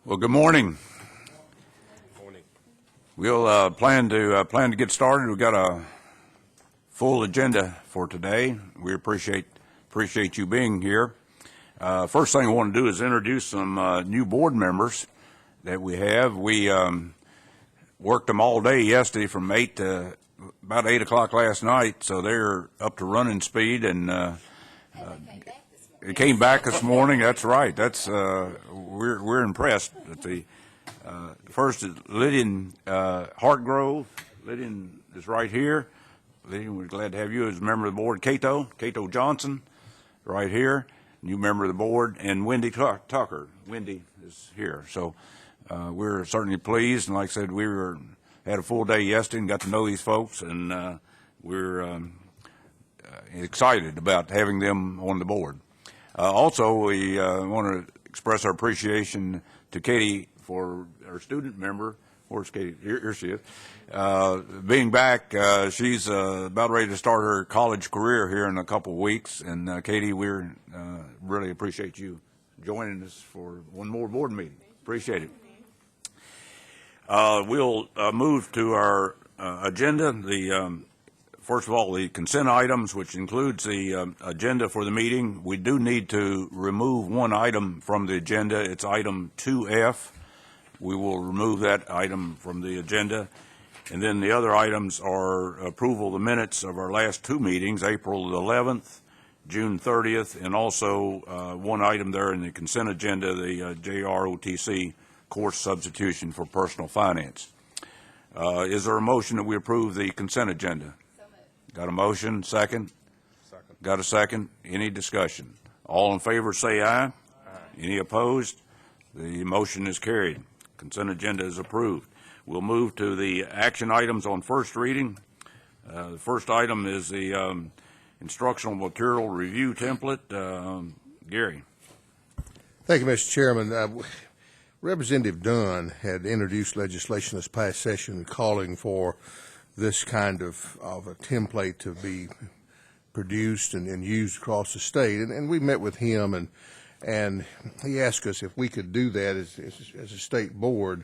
Well, good morning. Morning. We'll plan to get started. We've got a full agenda for today. We appreciate you being here. First thing I want to do is introduce some new board members that we have. We worked them all day yesterday from 8 to about 8 o'clock last night, so they're up to running speed, and it came back this morning. That's right. That's we're impressed. The first is Lydian Hartgrove. Lydian is right here. Lydian, we're glad to have you as a member of the board. Cato Johnson, right here, new member of the board, and Wendy Tucker. Wendy is here. So we're certainly pleased, and like I said, had a full day yesterday and got to know these folks, and we're excited about having them on the board. Also, we want to express our appreciation to Katie for our student member. Where's Katie? Here she is. Being back, she's about ready to start her college career here in a couple of weeks. And Katie, we really appreciate you joining us for one more board meeting. Appreciate it. We'll move to our agenda. First of all, the consent items, which includes the agenda for the meeting. We do need to remove one item from the agenda. It's item 2F. We will remove that item from the agenda. And then the other items are approval of the minutes of our last two meetings, April 11th, June 30th, and also one item there in the consent agenda, the JROTC course substitution for personal finance. Is there a motion that we approve the consent agenda? Got a motion? Second? Second. Got a second? Any discussion? All in favor say aye. Aye. Any opposed? The motion is carried. Consent agenda is approved. We'll move to the action items on first reading. The first item is the instructional material review template. Gary. Thank you, Mr. Chairman. Representative Dunn had introduced legislation this past session calling for this kind of a template to be produced and used across the state. And we met with him, and he asked us if we could do that as a state board.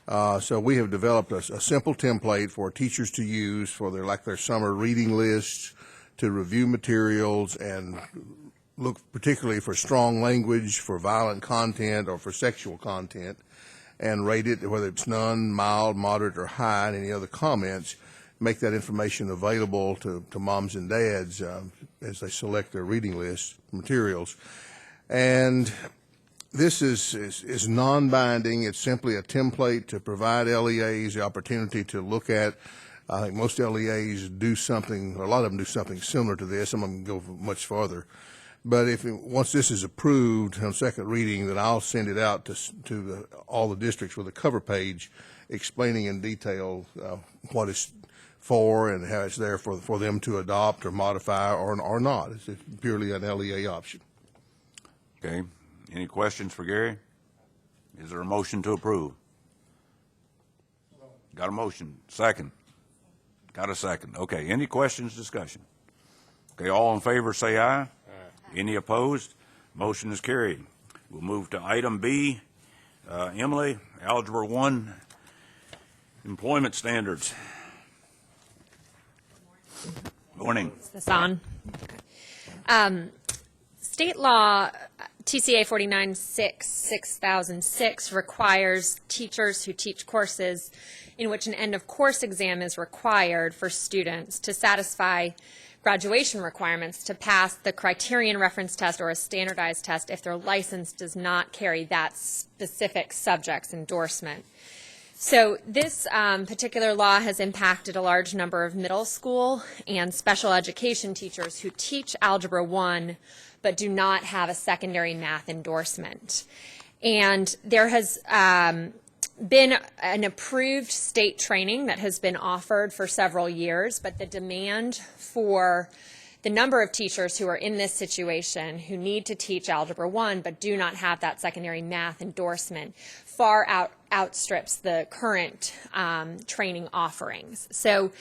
So we have developed a simple template for teachers to use for their summer reading lists, to review materials and look particularly for strong language, for violent content, or for sexual content, and rate it, whether it's none, mild, moderate, or high, and any other comments. Make that information available to moms and dads as they select their reading list materials. And this is non-binding. It's simply a template to provide LEAs the opportunity to look at. I think most LEAs do something, a lot of them do something similar to this. Some of them go much farther. But once this is approved on second reading, then I'll send it out to all the districts with a cover page explaining in detail what it's for and how it's there for them to adopt or modify or not. It's purely an LEA option. Okay. Any questions for Gary? Is there a motion to approve? Got a motion. Second. Got a second. Okay. Any questions, discussion? Okay. All in favor say aye. Aye. Any opposed? Motion is carried. We'll move to item B. Emily, Algebra 1 employment standards. Morning. Is this on? State law TCA 49-6/6006 requires teachers who teach courses in which an end of course exam is required for students to satisfy graduation requirements to pass the criterion reference test or a standardized test if their license does not carry that specific subject's endorsement. So this particular law has impacted a large number of middle school and special education teachers who teach Algebra 1 but do not have a secondary math endorsement. And there has been an approved state training that has been offered for several years, but the demand for the number of teachers who are in this situation who need to teach Algebra 1 but do not have that secondary math endorsement far outstrips the current training offerings. So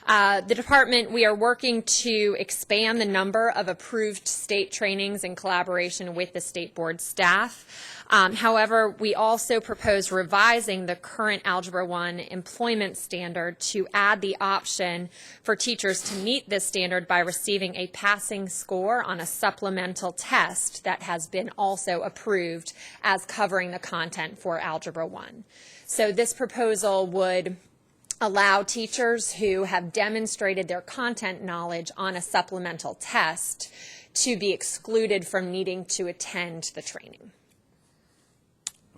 the department, we are working to expand the number of approved state trainings in collaboration with the state board staff. However, we also propose revising the current Algebra 1 employment standard to add the option for teachers to meet this standard by receiving a passing score on a supplemental test that has been also approved as covering the content for Algebra 1. So this proposal would allow teachers who have demonstrated their content knowledge on a supplemental test to be excluded from needing to attend the training.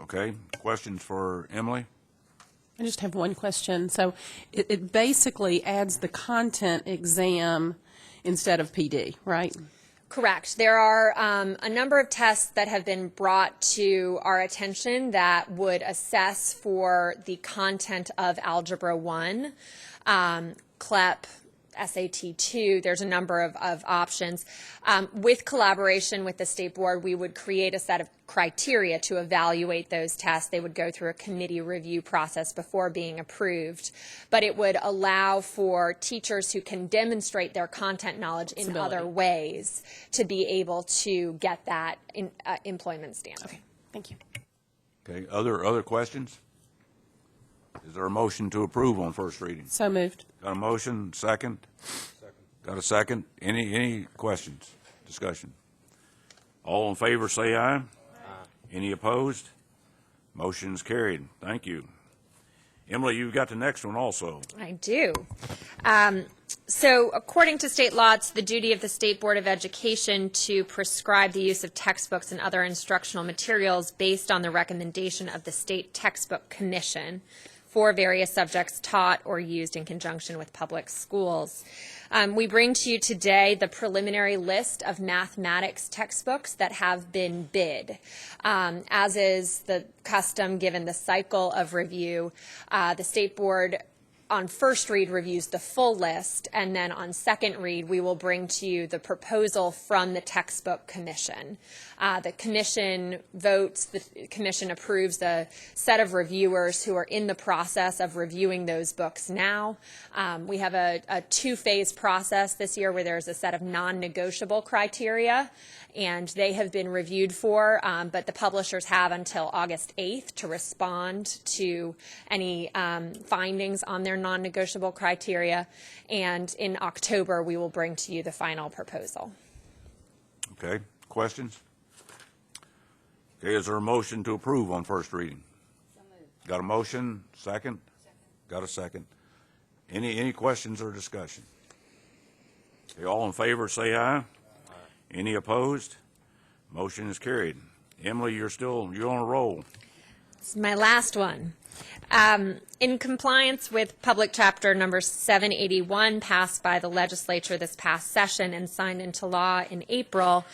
Okay, questions for Emily? I just have one question. So it basically adds the content exam instead of PD, right? Correct. There are a number of tests that have been brought to our attention that would assess for the content of Algebra 1, CLEP, SAT 2, there's a number of options. With collaboration with the state board, we would create a set of criteria to evaluate those tests. They would go through a committee review process before being approved, but it would allow for teachers who can demonstrate their content knowledge in other ways to be able to get that employment standard. Okay, thank you. Okay, other questions? Is there a motion to approve on first reading? So moved. Got a motion, second? Second. Got a second? Any questions, discussion? All in favor, say aye. Aye. Any opposed? Motion's carried. Thank you. Emily, you've got the next one also. I do. So according to state law, it's the duty of the State Board of Education to prescribe the use of textbooks and other instructional materials based on the recommendation of the State Textbook Commission for various subjects taught or used in conjunction with public schools. We bring to you today the preliminary list of mathematics textbooks that have been bid. As is the custom given the cycle of review, the State Board on first read reviews the full list, and then on second read we will bring to you the proposal from the textbook commission. The commission votes, the commission approves a set of reviewers who are in the process of reviewing those books now. We have a two-phase process this year where there's a set of non-negotiable criteria, and they have been reviewed for, but the publishers have until August 8th to respond to any findings on their non-negotiable criteria, and in October we will bring to you the final proposal. Okay, questions? Okay, is there a motion to approve on first reading? Got a motion, second? Got a second. Any questions or discussion? Okay, all in favor say aye. Any opposed? Motion is carried. Emily, you're on a roll. This is my last one. In compliance with Public Chapter number 781 passed by the legislature this past session and signed into law in April,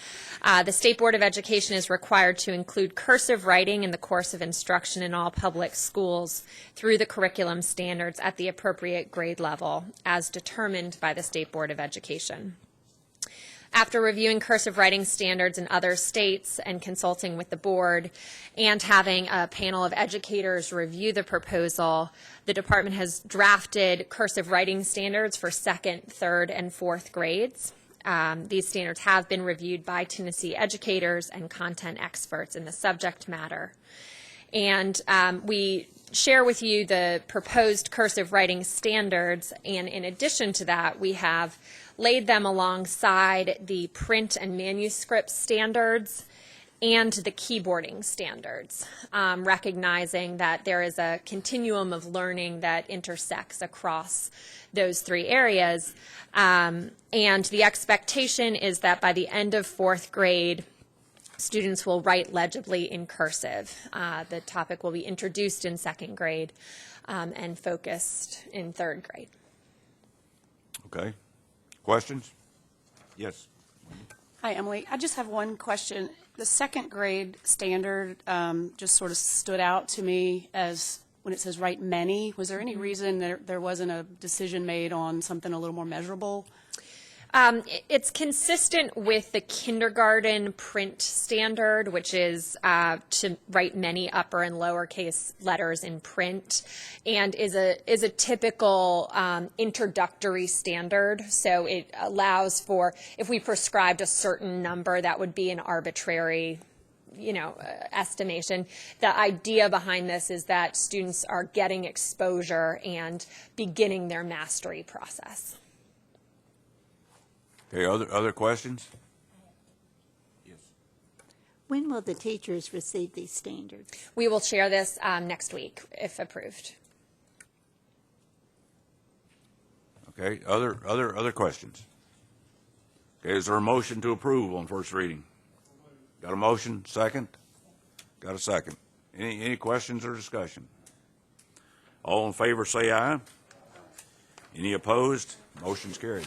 the State Board of Education is required to include cursive writing in the course of instruction in all public schools through the curriculum standards at the appropriate grade level as determined by the State Board of Education. After reviewing cursive writing standards in other states and consulting with the board and having a panel of educators review the proposal, the department has drafted cursive writing standards for second, third, and fourth grades. These standards have been reviewed by Tennessee educators and content experts in the subject matter. And we share with you the proposed cursive writing standards, and in addition to that, we have laid them alongside the print and manuscript standards and the keyboarding standards, recognizing that there is a continuum of learning that intersects across those three areas. And the expectation is that by the end of fourth grade, students will write legibly in cursive. The topic will be introduced in second grade and focused in third grade. Okay. Questions? Yes. Hi, Emily. I just have one question. The second grade standard just sort of stood out to me as when it says write many. Was there any reason that there wasn't a decision made on something a little more measurable? It's consistent with the kindergarten print standard, which is to write many upper and lowercase letters in print, and is a typical introductory standard. So it allows for, if we prescribed a certain number, that would be an arbitrary estimation. The idea behind this is that students are getting exposure and beginning their mastery process. Okay, other questions? When will the teachers receive these standards? We will share this next week, if approved. Okay, other questions? Okay, is there a motion to approve on first reading? Got a motion, second? Got a second. Any questions or discussion? All in favor say aye. Any opposed? Motion's carried.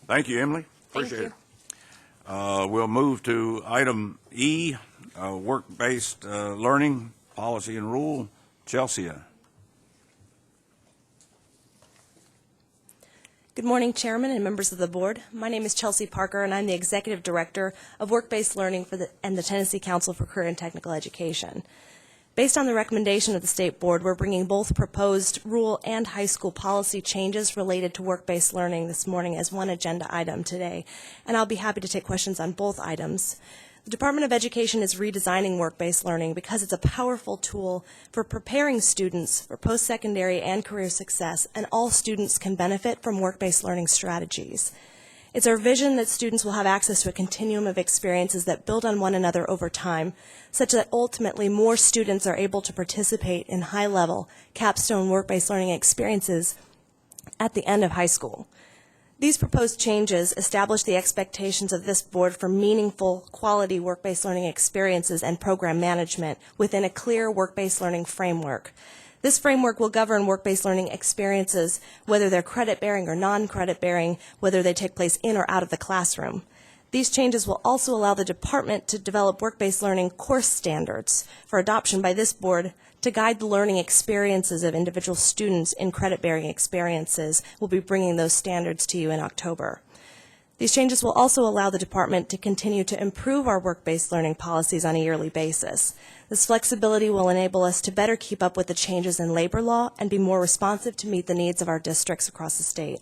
Thank you, Emily. Appreciate it. We'll move to item E, work-based learning policy and rule. Chelsea. Good morning, Chairman and members of the Board. My name is Chelsea Parker, and I'm the Executive Director of Work-Based Learning and the Tennessee Council for Career and Technical Education. Based on the recommendation of the State Board, we're bringing both proposed rule and high school policy changes related to work-based learning this morning as one agenda item today, and I'll be happy to take questions on both items. The Department of Education is redesigning work-based learning because it's a powerful tool for preparing students for post-secondary and career success, and all students can benefit from work-based learning strategies. It's our vision that students will have access to a continuum of experiences that build on one another over time, such that ultimately more students are able to participate in high-level, capstone work-based learning experiences at the end of high school. These proposed changes establish the expectations of this board for meaningful, quality work-based learning experiences and program management within a clear work-based learning framework. This framework will govern work-based learning experiences, whether they're credit-bearing or non-credit-bearing, whether they take place in or out of the classroom. These changes will also allow the department to develop work-based learning course standards for adoption by this board to guide the learning experiences of individual students in credit-bearing experiences. We'll be bringing those standards to you in October. These changes will also allow the department to continue to improve our work-based learning policies on a yearly basis. This flexibility will enable us to better keep up with the changes in labor law and be more responsive to meet the needs of our districts across the state.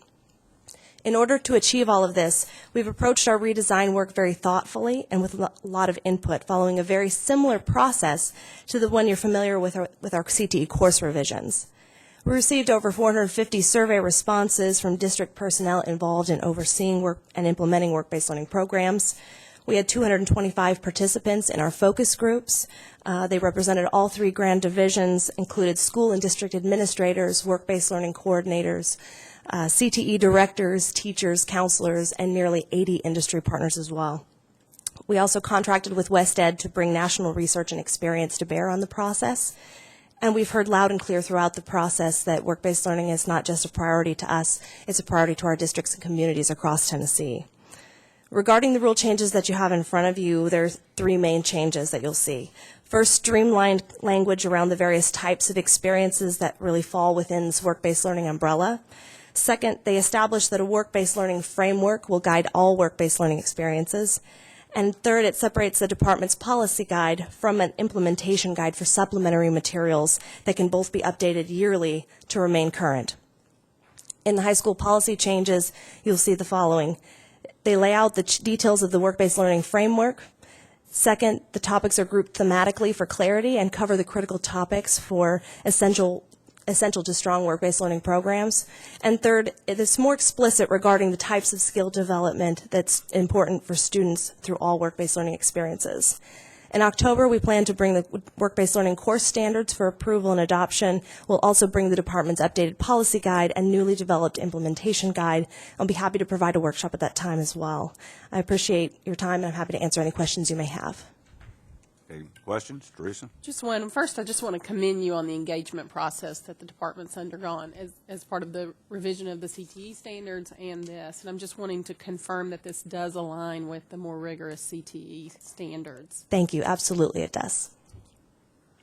In order to achieve all of this, we've approached our redesign work very thoughtfully and with a lot of input, following a very similar process to the one you're familiar with our CTE course revisions. We received over 450 survey responses from district personnel involved in overseeing work and implementing work-based learning programs. We had 225 participants in our focus groups. They represented all three grand divisions, included school and district administrators, work-based learning coordinators, CTE directors, teachers, counselors, and nearly 80 industry partners as well. We also contracted with WestEd to bring national research and experience to bear on the process. And we've heard loud and clear throughout the process that work-based learning is not just a priority to us, it's a priority to our districts and communities across Tennessee. Regarding the rule changes that you have in front of you, there are three main changes that you'll see. First, streamlined language around the various types of experiences that really fall within this work-based learning umbrella. Second, they establish that a work-based learning framework will guide all work-based learning experiences. And third, it separates the department's policy guide from an implementation guide for supplementary materials that can both be updated yearly to remain current. In the high school policy changes, you'll see the following. They lay out the details of the work-based learning framework. Second, the topics are grouped thematically for clarity and cover the critical topics for essential to strong work-based learning programs. And third, it is more explicit regarding the types of skill development that's important for students through all work-based learning experiences. In October, we plan to bring the work-based learning course standards for approval and adoption. We'll also bring the department's updated policy guide and newly developed implementation guide. I'll be happy to provide a workshop at that time as well. I appreciate your time, and I'm happy to answer any questions you may have. Okay, questions? Teresa? Just one. First, I just want to commend you on the engagement process that the department's undergone as part of the revision of the CTE standards and this. And I'm just wanting to confirm that this does align with the more rigorous CTE standards. Thank you. Absolutely, it does.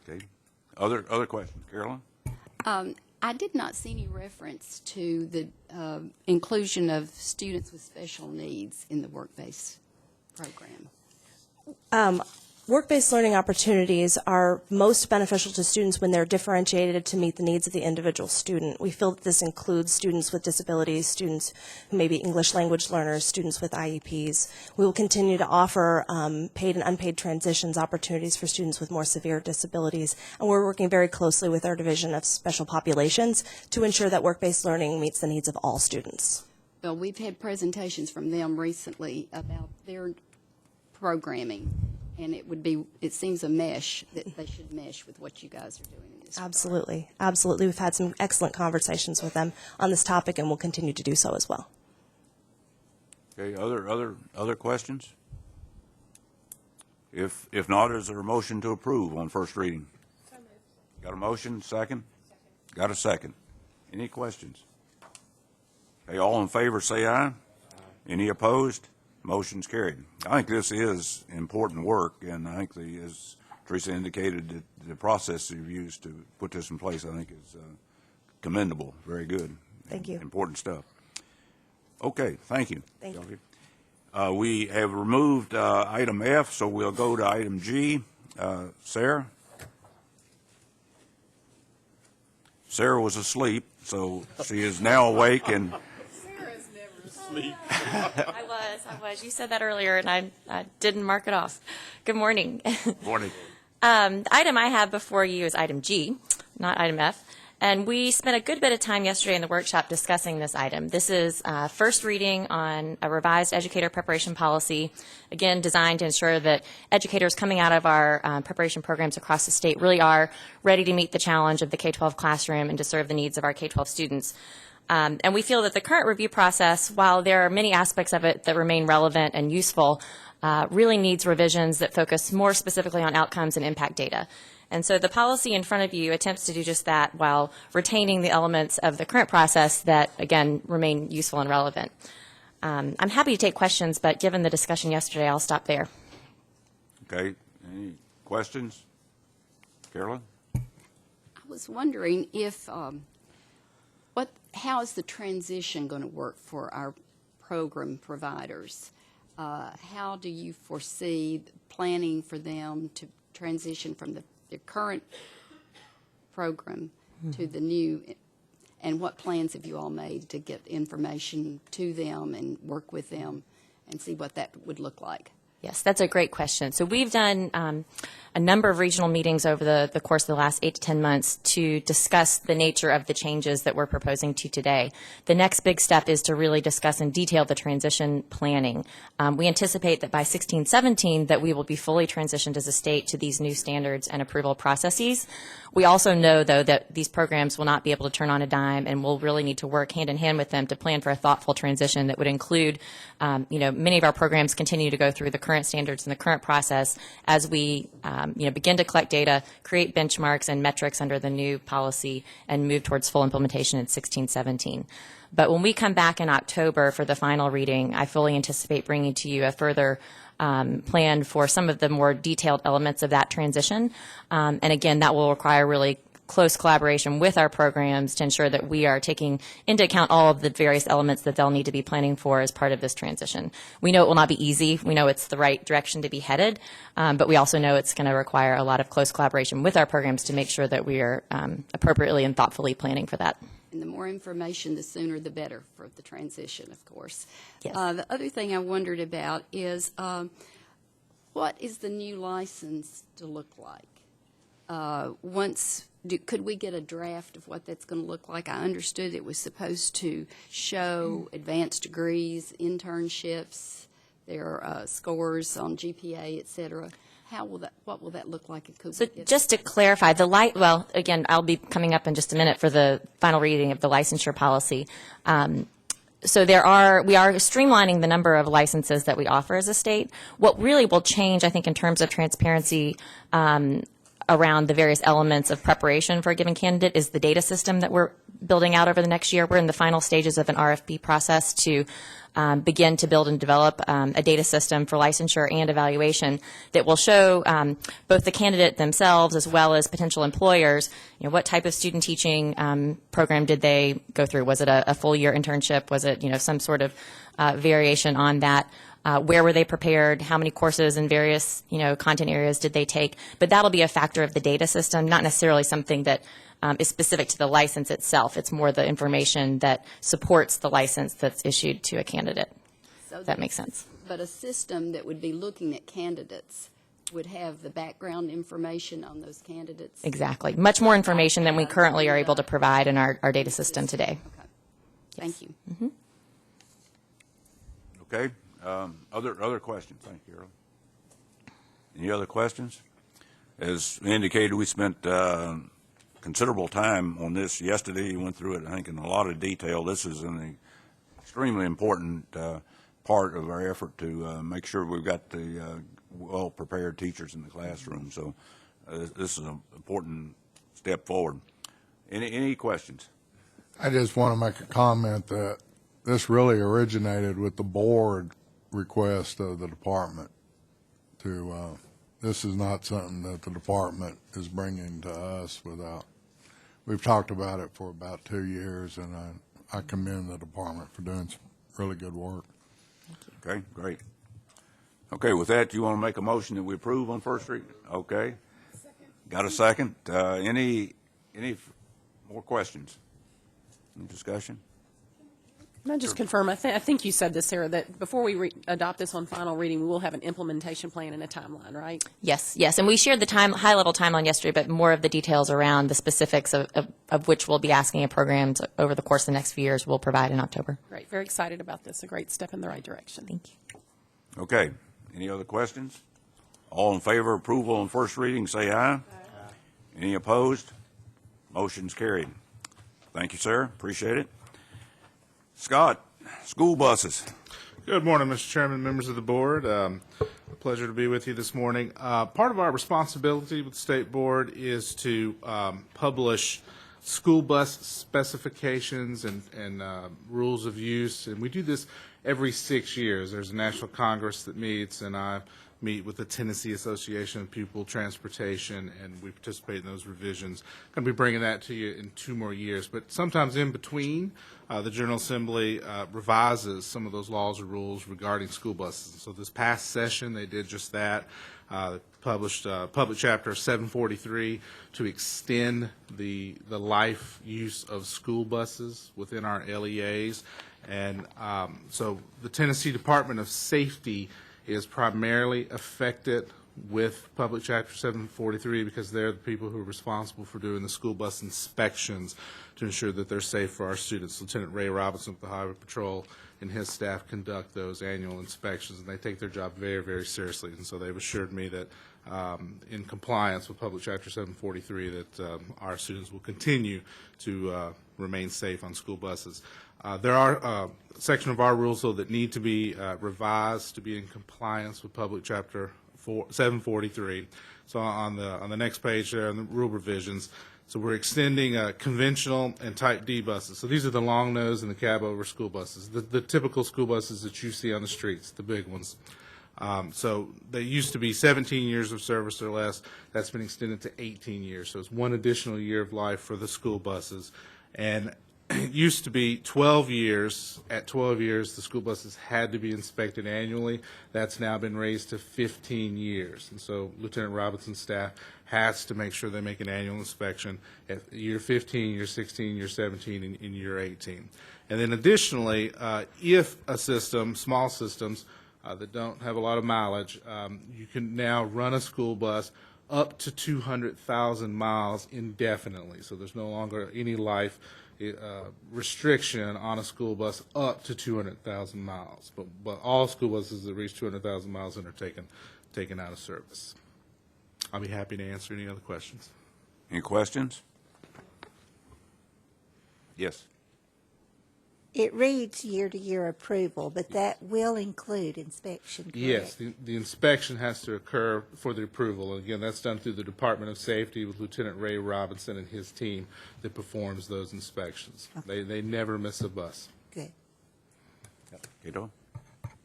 Okay. Other questions? Carolyn? I did not see any reference to the inclusion of students with special needs in the work-based program. Work-based learning opportunities are most beneficial to students when they're differentiated to meet the needs of the individual student. We feel that this includes students with disabilities, students who may be English language learners, students with IEPs. We will continue to offer paid and unpaid transitions opportunities for students with more severe disabilities, and we're working very closely with our Division of Special Populations to ensure that work-based learning meets the needs of all students. Well, we've had presentations from them recently about their programming, and it seems a mesh, that they should mesh with what you guys are doing in this regard. Absolutely. Absolutely. We've had some excellent conversations with them on this topic, and we'll continue to do so as well. Okay, other questions? If not, is there a motion to approve on first reading? Got a motion, second? Got a second. Any questions? Okay, all in favor, say aye. Any opposed? Motion's carried. I think this is important work, and I think as Teresa indicated, that the process you've used to put this in place, I think is commendable, very good. Thank you. Important stuff. Okay, thank you. Thank you. We have removed item F, so we'll go to item G. Sarah? Sarah was asleep, so she is now awake and I was. You said that earlier, and I didn't mark it off. Good morning. morning. The item I have before you is item G, not item F. And we spent a good bit of time yesterday in the workshop discussing this item. This is first reading on a revised educator preparation policy, again, designed to ensure that educators coming out of our preparation programs across the state really are ready to meet the challenge of the K-12 classroom and to serve the needs of our K-12 students. And we feel that the current review process, while there are many aspects of it that remain relevant and useful, really needs revisions that focus more specifically on outcomes and impact data. And so the policy in front of you attempts to do just that while retaining the elements of the current process that, again, remain useful and relevant. I'm happy to take questions, but given the discussion yesterday, I'll stop there. Okay. Any questions? Carolyn? I was wondering if how is the transition going to work for our program providers? How do you foresee planning for them to transition from their current program to the new, and what plans have you all made to get information to them and work with them and see what that would look like? Yes, that's a great question. So we've done a number of regional meetings over the course of the last 8 to 10 months to discuss the nature of the changes that we're proposing to today. The next big step is to really discuss in detail the transition planning. We anticipate that by 16-17 that we will be fully transitioned as a state to these new standards and approval processes. We also know, though, that these programs will not be able to turn on a dime, and we'll really need to work hand in hand with them to plan for a thoughtful transition that would include, many of our programs continue to go through the current standards and the current process as we, begin to collect data, create benchmarks and metrics under the new policy, and move towards full implementation in 16-17. But when we come back in October for the final reading, I fully anticipate bringing to you a further plan for some of the more detailed elements of that transition. And again, that will require really close collaboration with our programs to ensure that we are taking into account all of the various elements that they'll need to be planning for as part of this transition. We know it will not be easy. We know it's the right direction to be headed, but we also know it's going to require a lot of close collaboration with our programs to make sure that we are appropriately and thoughtfully planning for that. And the more information, the sooner the better for the transition, of course. Yes. The other thing I wondered about is what is the new license to look like? Could we get a draft of what that's going to look like? I understood it was supposed to show advanced degrees, internships, their scores on GPA, et cetera. What will that look like? So just to clarify, again, I'll be coming up in just a minute for the final reading of the licensure policy. So we are streamlining the number of licenses that we offer as a state. What really will change, I think, in terms of transparency around the various elements of preparation for a given candidate is the data system that we're building out over the next year. We're in the final stages of an RFP process to begin to build and develop a data system for licensure and evaluation that will show both the candidate themselves as well as potential employers, what type of student teaching program did they go through? Was it a full year internship? Was it, some sort of variation on that? Where were they prepared? How many courses in various, content areas did they take? But that'll be a factor of the data system, not necessarily something that is specific to the license itself. It's more the information that supports the license that's issued to a candidate. So If that makes sense. But a system that would be looking at candidates would have the background information on those candidates? Exactly. Much more information than we currently are able to provide in our data system today. Okay. Thank you. Okay. Other questions? Thank you, Earl. Any other questions? As indicated, we spent considerable time on this yesterday. You went through it, I think, in a lot of detail. This is an extremely important part of our effort to make sure we've got the well-prepared teachers in the classroom. So this is an important step forward. Any questions? I just want to make a comment that this really originated with the board request of the department to, this is not something that the department is bringing to us without, we've talked about it for about 2 years, and I commend the department for doing some really good work. Okay, great. Okay, with that, you want to make a motion that we approve on first reading? Okay. Got a second? Any more questions? Any discussion? Can I just confirm, I think you said this, Sarah, that before we adopt this on final reading, we will have an implementation plan and a timeline, right? Yes, yes. And we shared the high-level timeline yesterday, but more of the details around the specifics of which we'll be asking in programs over the course of the next few years we'll provide in October. Great, very excited about this, a great step in the right direction. Thank you. Okay. Any other questions? All in favor of approval on first reading, say aye. Aye. Any opposed? Motion's carried. Thank you, sir. Appreciate it. Scott, school buses. Good morning, Mr. Chairman, members of the board. A pleasure to be with you this morning. Part of our responsibility with the State Board is to publish school bus specifications and rules of use, and we do this every 6 years. There's a National Congress that meets, and I meet with the Tennessee Association of Pupil Transportation, and we participate in those revisions. Going to be bringing that to you in 2 more years, but sometimes in between, the General Assembly revises some of those laws or rules regarding school buses. So this past session, they did just that. Published Public Chapter 743 to extend the life use of school buses within our LEAs. And so the Tennessee Department of Safety is primarily affected with Public Chapter 743 because they're the people who are responsible for doing the school bus inspections to ensure that they're safe for our students. Lieutenant Ray Robinson with the Highway Patrol and his staff conduct those annual inspections, and they take their job very, very seriously. And so they've assured me that in compliance with Public Chapter 743 that our students will continue to remain safe on school buses. There are a section of our rules, though, that need to be revised to be in compliance with Public Chapter 743. So on the next page there, on the rule revisions, so we're extending conventional and Type D buses. So these are the long nose and the cab over school buses, the typical school buses that you see on the streets, the big ones. So they used to be 17 years of service or less. That's been extended to 18 years. So it's 1 additional year of life for the school buses. And it used to be 12 years. At 12 years, the school buses had to be inspected annually. That's now been raised to 15 years. And so Lieutenant Robinson's staff has to make sure they make an annual inspection at year 15, year 16, year 17, and in year 18. And then additionally, if a system, small systems that don't have a lot of mileage, you can now run a school bus up to 200,000 miles indefinitely. So there's no longer any life restriction on a school bus up to 200,000 miles. But all school buses that reach 200,000 miles and are taken out of service. I'll be happy to answer any other questions. Any questions? Yes. It reads year-to-year approval, but that will include inspection, correct? Yes, the inspection has to occur for the approval. And again, that's done through the Department of Safety with Lieutenant Ray Robinson and his team that performs those inspections. Okay. They never miss a bus. Good. Cato?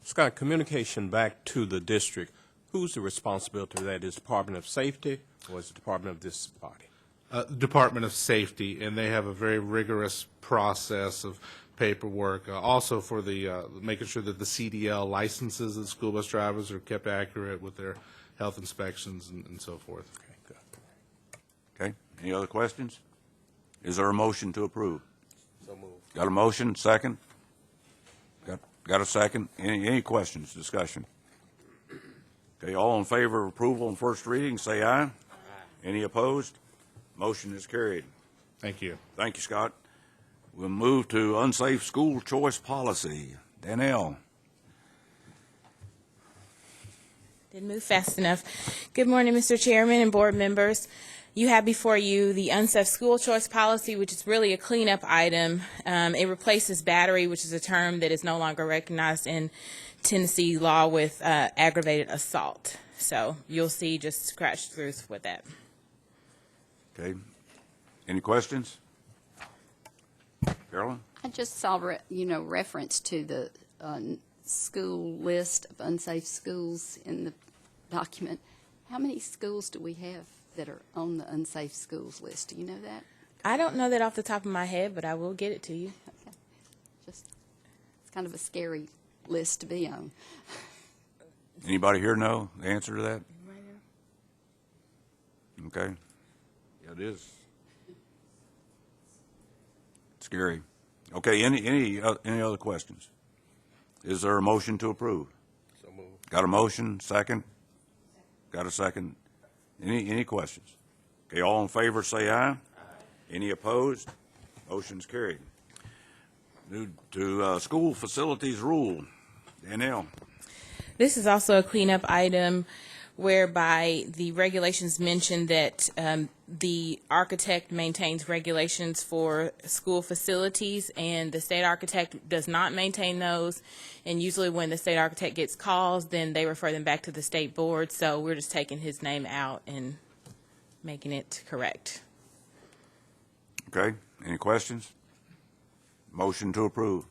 Scott, communication back to the district, who's the responsibility of that? Is Department of Safety or is it Department of this body? Department of Safety, and they have a very rigorous process of paperwork, also for the making sure that the CDL licenses of school bus drivers are kept accurate with their health inspections and so forth. Okay, good. Okay, any other questions? Is there a motion to approve? So moved. Got a motion, second? Got a second? Any questions, discussion? Okay, all in favor of approval on first reading, say aye. Aye. Any opposed? Motion is carried. Thank you. Thank you, Scott. We'll move to unsafe school choice policy. Danielle. Didn't move fast enough. Good morning, Mr. Chairman and board members. You have before you the unsafe school choice policy, which is really a cleanup item. It replaces battery, which is a term that is no longer recognized in Tennessee law, with aggravated assault. So you'll see just scratch throughs with that. Okay. Any questions? Carolyn? I just saw, reference to the school list of unsafe schools in the document. How many schools do we have that are on the unsafe schools list? Do you know that? I don't know that off the top of my head, but I will get it to you. Okay. It's kind of a scary list to be on. Anybody here know the answer to that? Okay. Yeah, it is. Scary. Okay, any other questions? Is there a motion to approve? So moved. Got a motion, second? Got a second? Any questions? Okay, all in favor say aye. Aye. Any opposed? Motion's carried. New to school facilities rule. Danielle. This is also a cleanup item whereby the regulations mention that the architect maintains regulations for school facilities, and the state architect does not maintain those. And usually when the state architect gets calls, then they refer them back to the state board. So we're just taking his name out and making it correct. Okay, any questions? Motion to approve.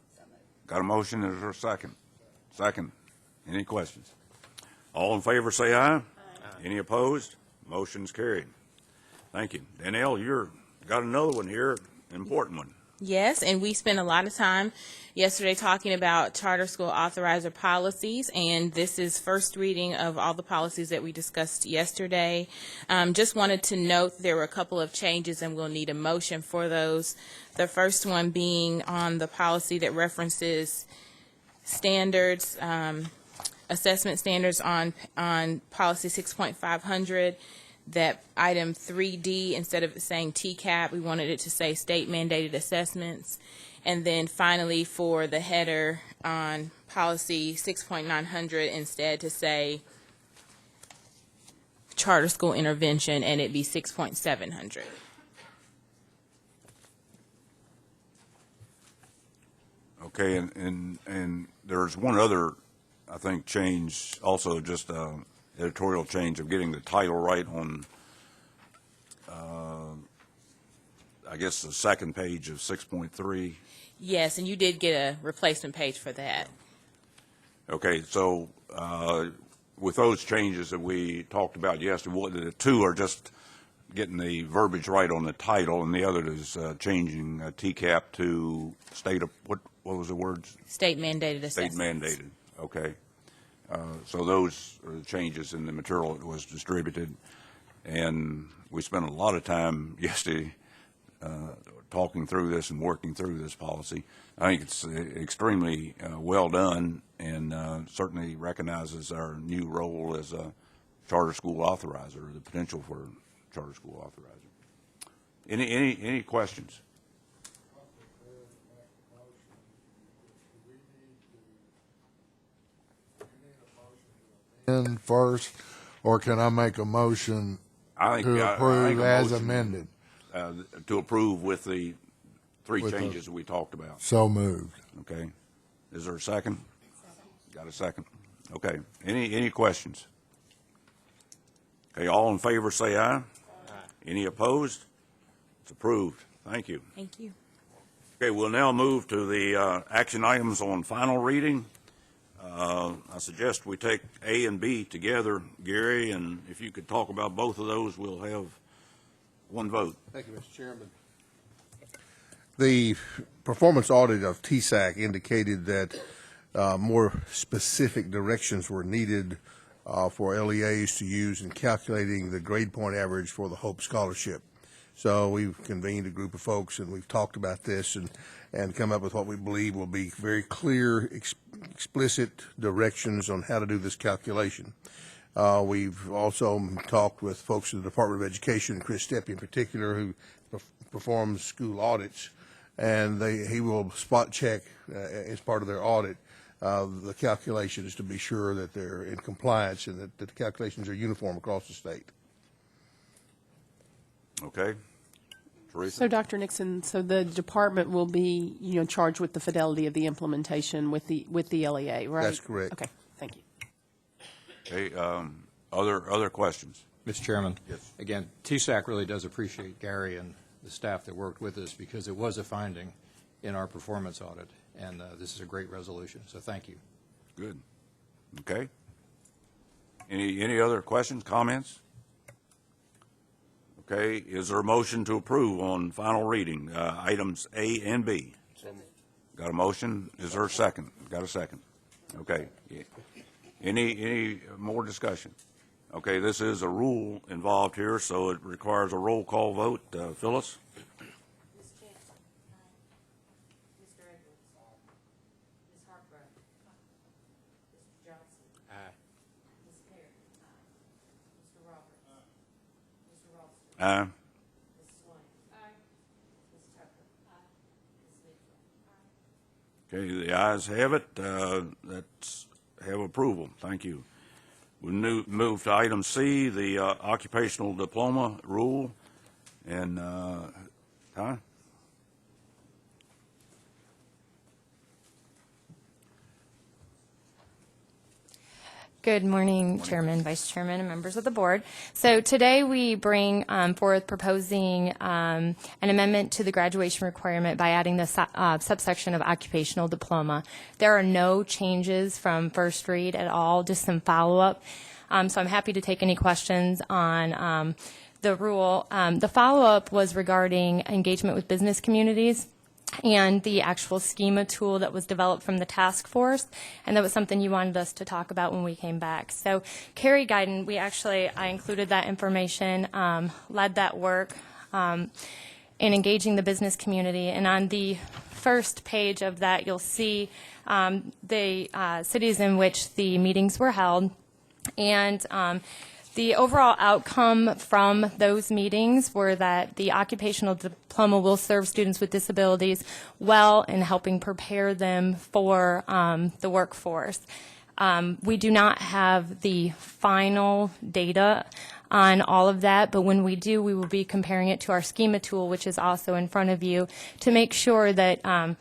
Got a motion, is there a second? Second. Any questions? All in favor say aye. Aye. Any opposed? Motion's carried. Thank you. Danielle, you're got another one here, an important one. Yes, and we spent a lot of time yesterday talking about charter school authorizer policies, and this is first reading of all the policies that we discussed yesterday. Just wanted to note there were a couple of changes, and we'll need a motion for those. The first one being on the policy that references standards, assessment standards on policy 6.500. That item 3D, instead of saying TCAP, we wanted it to say state mandated assessments. And then finally, for the header on policy 6.900, instead to say charter school intervention, and it be 6.700. Okay, and there's one other, I think, change, also just editorial change of getting the title right on, I guess, the second page of 6.3. Yes, and you did get a replacement page for that. Okay, so with those changes that we talked about yesterday, the two are just getting the verbiage right on the title, and the other is changing TCAP to state of, what was the words? State mandated State assessments. mandated, okay. So those are the changes in the material that was distributed, and we spent a lot of time yesterday talking through this and working through this policy. I think it's extremely well done, and certainly recognizes our new role as a charter school authorizer, the potential for charter school authorizer. Any questions? In first, or can I make a motion I think to I approve think a as motion, amended? To approve with the three With the- changes that we talked about. So moved. Okay. Is there a second? Got a second. Okay. Any questions? Okay, all in favor say aye. Aye. Any opposed? It's approved. Thank you. Thank you. Okay, we'll now move to the action items on final reading. I suggest we take A and B together, Gary, and if you could talk about both of those, we'll have one vote. Thank you, Mr. Chairman. The performance audit of TSAC indicated that more specific directions were needed for LEAs to use in calculating the grade point average for the Hope Scholarship. So we've convened a group of folks and we've talked about this and come up with what we believe will be very clear, explicit directions on how to do this calculation. We've also talked with folks in the Department of Education, Chris Steppe in particular, who performs school audits, and he will spot check as part of their audit the calculations to be sure that they're in compliance and that the calculations are uniform across the state. Okay. Teresa? So, Dr. Nixon, so the department will be, charged with the fidelity of the implementation with the LEA, right? That's correct. Okay, thank you. Okay, other questions? Mr. Chairman? Yes. Again, TSAC really does appreciate Gary and the staff that worked with us because it was a finding in our performance audit, and this is a great resolution, so thank you. Good. Okay. Any other questions, comments? Okay, is there a motion to approve on final reading, items A and B? Got a motion? Is there a second? Got a second? Okay. Any more discussion? Okay, this is a rule involved here, so it requires a roll call vote. Phyllis? Ms. Chancellor. Mr. Edwards. Ms. Hartgrove. Mr. Johnson. Ms. Perry. Mr. Roberts. Mr. Ralston. Aye. Ms. Swain. Ms. Tucker. Ms. Mitchell. Okay, the ayes have it. That's have approval. Thank you. We move to item C, the occupational diploma rule. And, Ty? Good morning, Chairman, Vice Chairman, and members of the board. So today we bring forth proposing an amendment to the graduation requirement by adding the subsection of occupational diploma. There are no changes from first read at all, just some follow-up. So I'm happy to take any questions on the rule. The follow-up was regarding engagement with business communities and the actual schema tool that was developed from the task force, and that was something you wanted us to talk about when we came back. So Carrie Guyton, I included that information, led that work in engaging the business community, and on the first page of that you'll see the cities in which the meetings were held, and the overall outcome from those meetings were that the occupational diploma will serve students with disabilities well in helping prepare them for the workforce. We do not have the final data on all of that, but when we do, we will be comparing it to our schema tool, which is also in front of you, to make sure that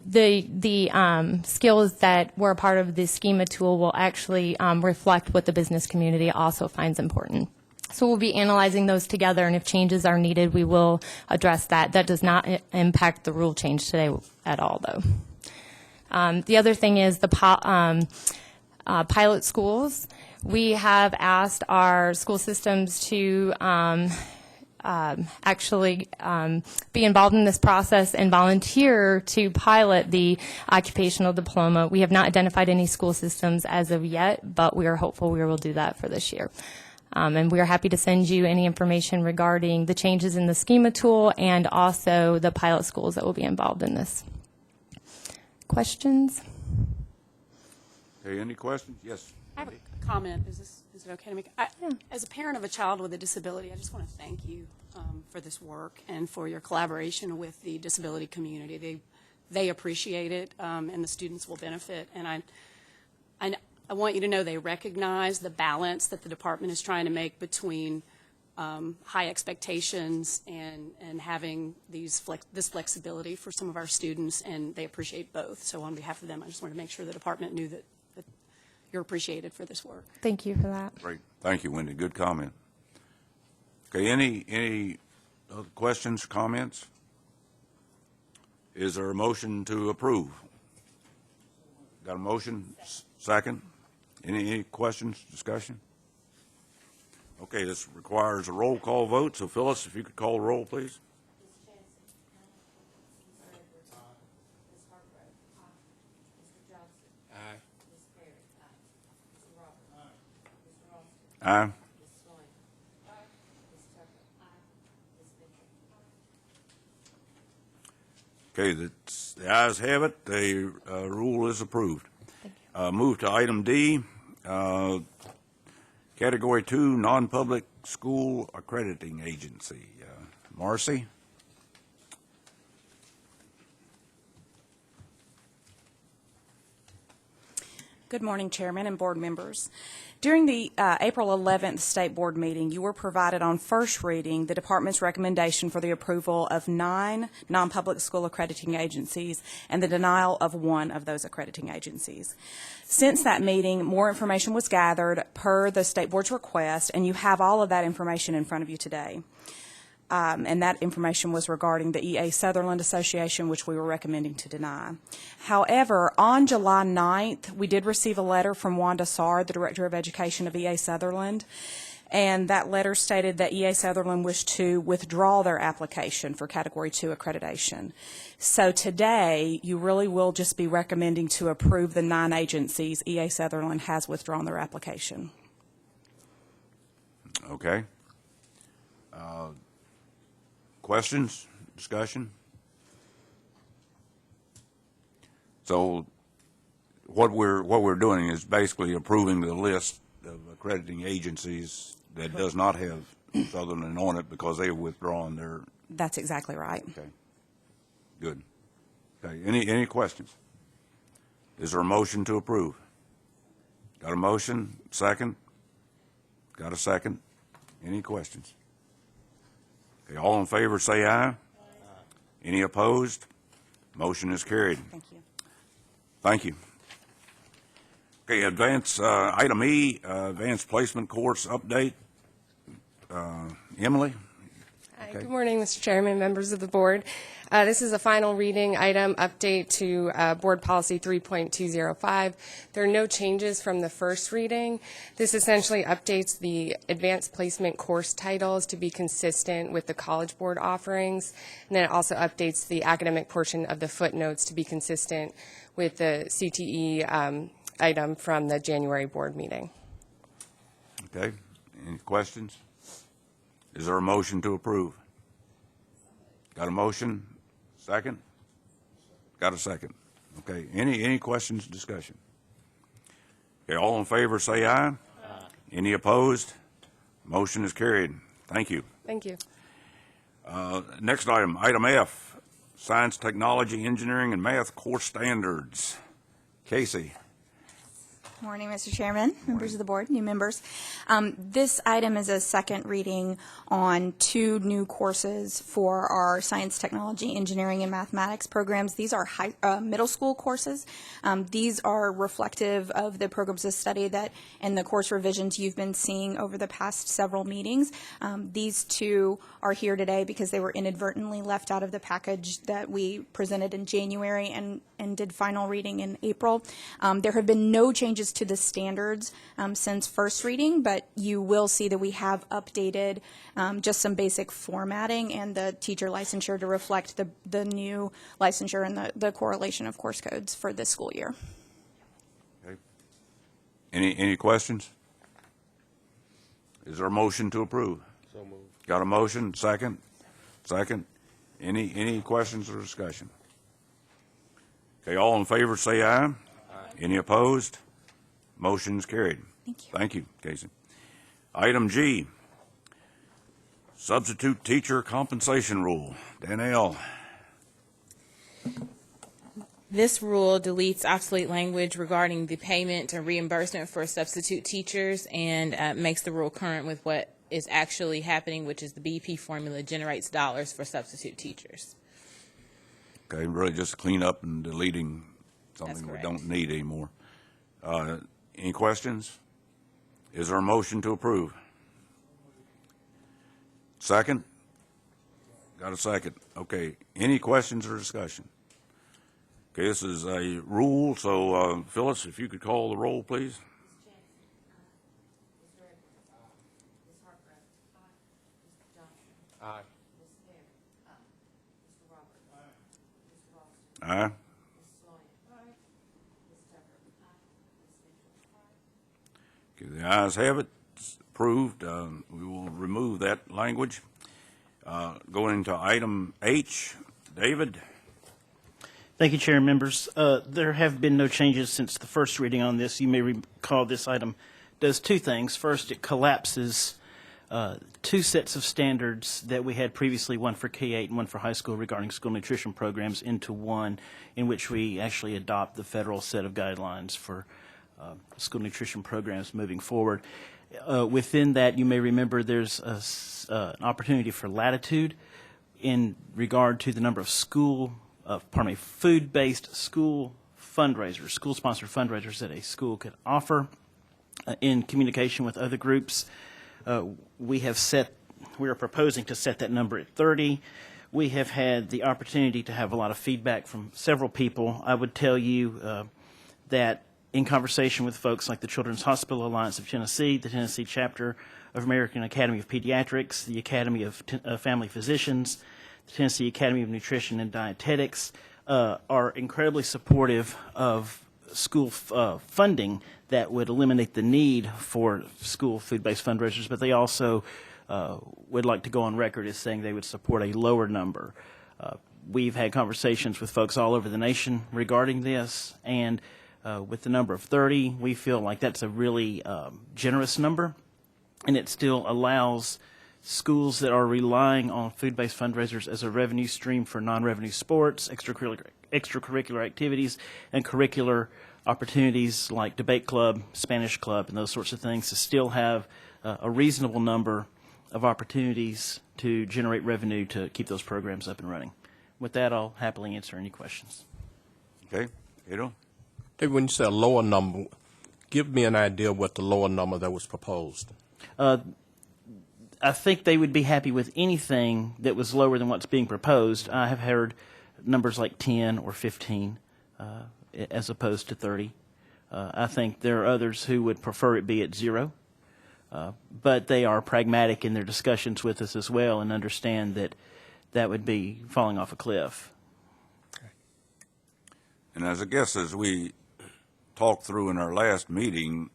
the skills that were a part of the schema tool will actually reflect what the business community also finds important. So we'll be analyzing those together, and if changes are needed, we will address that. That does not impact the rule change today at all, though. The other thing is the pilot schools. We have asked our school systems to actually be involved in this process and volunteer to pilot the occupational diploma. We have not identified any school systems as of yet, but we are hopeful we will do that for this year. And we are happy to send you any information regarding the changes in the schema tool and also the pilot schools that will be involved in this. Questions? Okay, any questions? Yes. I have a comment. Is it okay to make? As a parent of a child with a disability, I just want to thank you for this work and for your collaboration with the disability community. They appreciate it, and the students will benefit. And I want you to know they recognize the balance that the department is trying to make between high expectations and having this flexibility for some of our students, and they appreciate both. So on behalf of them, I just wanted to make sure the department knew that you're appreciated for this work. Thank you for that. Great. Thank you, Wendy. Good comment. Okay, any other questions, comments? Is there a motion to approve? Got a motion? Second? Any questions, discussion? Okay, this requires a roll call vote, so Phyllis, if you could call the roll, please. Aye. Okay, the ayes have it. The rule is approved. Move to item D, Category 2, Non-Public School Accrediting Agency. Marcy? Good morning, Chairman and board members. During the April 11th State Board meeting, you were provided on first reading the Department's recommendation for the approval of 9 non-public school accrediting agencies and the denial of 1 of those accrediting agencies. Since that meeting, more information was gathered per the State Board's request, and you have all of that information in front of you today. And that information was regarding the EA Sutherland Association, which we were recommending to deny. However, on July 9th, we did receive a letter from Wanda Sard, the Director of Education of EA Sutherland, and that letter stated that EA Sutherland wished to withdraw their application for Category 2 accreditation. So today, you really will just be recommending to approve the 9 agencies. EA Sutherland has withdrawn their application. Okay. Questions, discussion? So what we're doing is basically approving the list of accrediting agencies that does not have Sutherland on it because they've withdrawn their. That's exactly right. Okay. Good. Okay. Any questions? Is there a motion to approve? Got a motion? Second? Got a second? Any questions? Okay, all in favor say aye. Aye. Any opposed? Motion is carried. Thank you. Thank you. Okay, item E, advanced placement course update. Emily? Hi, Okay. good morning, Mr. Chairman, members of the board. This is a final reading item update to Board Policy 3.205. There are no changes from the first reading. This essentially updates the advanced placement course titles to be consistent with the College Board offerings, and then it also updates the academic portion of the footnotes to be consistent with the CTE item from the January board meeting. Okay, any questions? Is there a motion to approve? Got a motion? Second? Got a second. Okay, any questions, discussion? Okay, all in favor say aye. Aye. Any opposed? Motion is carried. Thank you. Thank you. Next item, item F, Science, Technology, Engineering, and Math Course Standards. Casey. Morning, Mr. Chairman, members of the board, new members. This item is a second reading on 2 new courses for our science, technology, engineering, and mathematics programs. These are middle school courses. These are reflective of the programs of study that and the course revisions you've been seeing over the past several meetings. These 2 are here today because they were inadvertently left out of the package that we presented in January and did final reading in April. There have been no changes to the standards since first reading, but you will see that we have updated just some basic formatting and the teacher licensure to reflect the new licensure and the correlation of course codes for this school year. Okay. Any questions? Is there a motion to approve? So moved. Got a motion? Second? Second? Any questions or discussion? Okay, all in favor say aye. Aye. Any opposed? Motion is carried. Thank you. Thank you, Casey. Item G, substitute teacher compensation rule. Danielle. This rule deletes obsolete language regarding the payment and reimbursement for substitute teachers and makes the rule current with what is actually happening, which is the BP formula generates dollars for substitute teachers. Okay, really just clean up and deleting something we don't need anymore. Any questions? Is there a motion to approve? Second? Got a second. Okay. Any questions or discussion? Okay, this is a rule, so Phyllis, if you could call the roll, please. Aye. Aye. Okay, the ayes have it. It's approved. We will remove that language. Going into item H, David. Thank you, Chair and members. There have been no changes since the first reading on this. You may recall this item does two things. First, it collapses two sets of standards that we had previously, one for K-8 and one for high school regarding school nutrition programs, into one in which we actually adopt the federal set of guidelines for school nutrition programs moving forward. Within that, you may remember there's an opportunity for latitude in regard to the number of food-based school fundraisers, school-sponsored fundraisers that a school could offer in communication with other groups. We are proposing to set that number at 30. We have had the opportunity to have a lot of feedback from several people. I would tell you that in conversation with folks like the Children's Hospital Alliance of Tennessee, the Tennessee chapter of American Academy of Pediatrics, the Academy of Family Physicians, the Tennessee Academy of Nutrition and Dietetics, are incredibly supportive of school funding that would eliminate the need for school food-based fundraisers, but they also would like to go on record as saying they would support a lower number. We've had conversations with folks all over the nation regarding this, and with the number of 30, we feel like that's a really generous number, and it still allows schools that are relying on food-based fundraisers as a revenue stream for non-revenue sports, extracurricular activities, and curricular opportunities like debate club, Spanish club, and those sorts of things to still have a reasonable number of opportunities to generate revenue to keep those programs up and running. With that, I'll happily answer any questions. Okay, Edo? David, when you say a lower number, give me an idea of what the lower number that was proposed. I think they would be happy with anything that was lower than what's being proposed. I have heard numbers like 10 or 15 as opposed to 30. I think there are others who would prefer it be at 0. But they are pragmatic in their discussions with us as well and understand that that would be falling off a cliff. And as we talked through in our last meeting,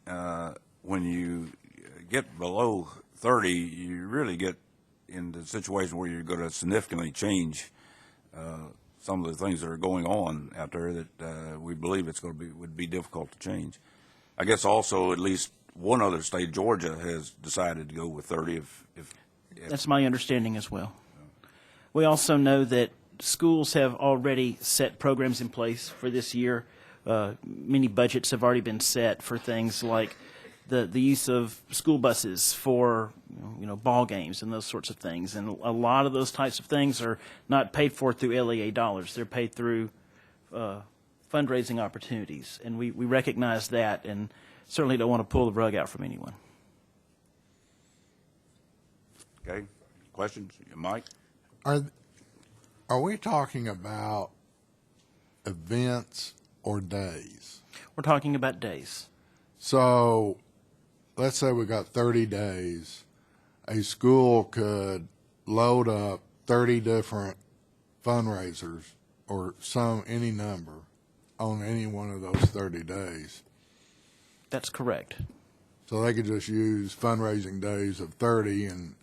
when you get below 30, you really get in the situation where you're going to significantly change some of the things that are going on out there that we believe would be difficult to change. I guess also at least one other state, Georgia, has decided to go with 30. That's my understanding as well. We also know that schools have already set programs in place for this year. Many budgets have already been set for things like the use of school buses for ball games and those sorts of things. And a lot of those types of things are not paid for through LEA dollars. They're paid through fundraising opportunities. And we recognize that and certainly don't want to pull the rug out from anyone. Okay. Questions? Mike? Are we talking about events or days? We're talking about days. So let's say we got 30 days. A school could load up 30 different fundraisers or any number on any one of those 30 days. That's correct. So they could just use fundraising days of 30 and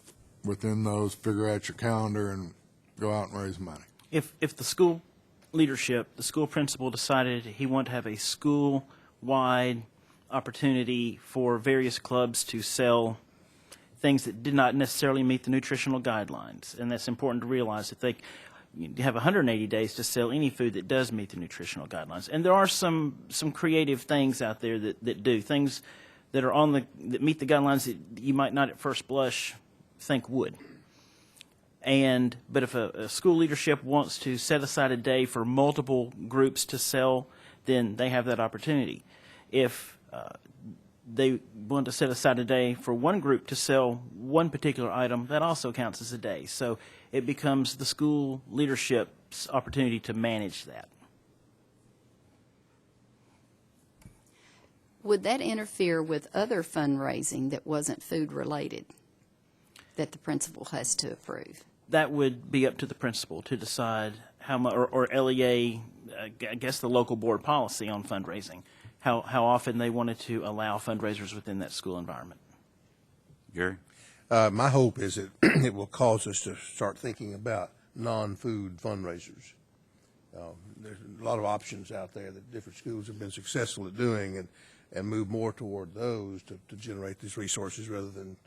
within those figure out your calendar and go out and raise money. If the school leadership, the school principal decided he wanted to have a school-wide opportunity for various clubs to sell things that did not necessarily meet the nutritional guidelines, and that's important to realize that they have 180 days to sell any food that does meet the nutritional guidelines. And there are some creative things out there that do things that are that meet the guidelines that you might not at first blush think would. But if a school leadership wants to set aside a day for multiple groups to sell, then they have that opportunity. If they want to set aside a day for one group to sell one particular item, that also counts as a day. So it becomes the school leadership's opportunity to manage that. Would that interfere with other fundraising that wasn't food-related that the principal has to approve? That would be up to the principal to decide how much, or LEA, I guess the local board policy on fundraising, how often they wanted to allow fundraisers within that school environment. Gary? My hope is that it will cause us to start thinking about non-food fundraisers. There's a lot of options out there that different schools have been successful at doing, and move more toward those to generate these resources rather than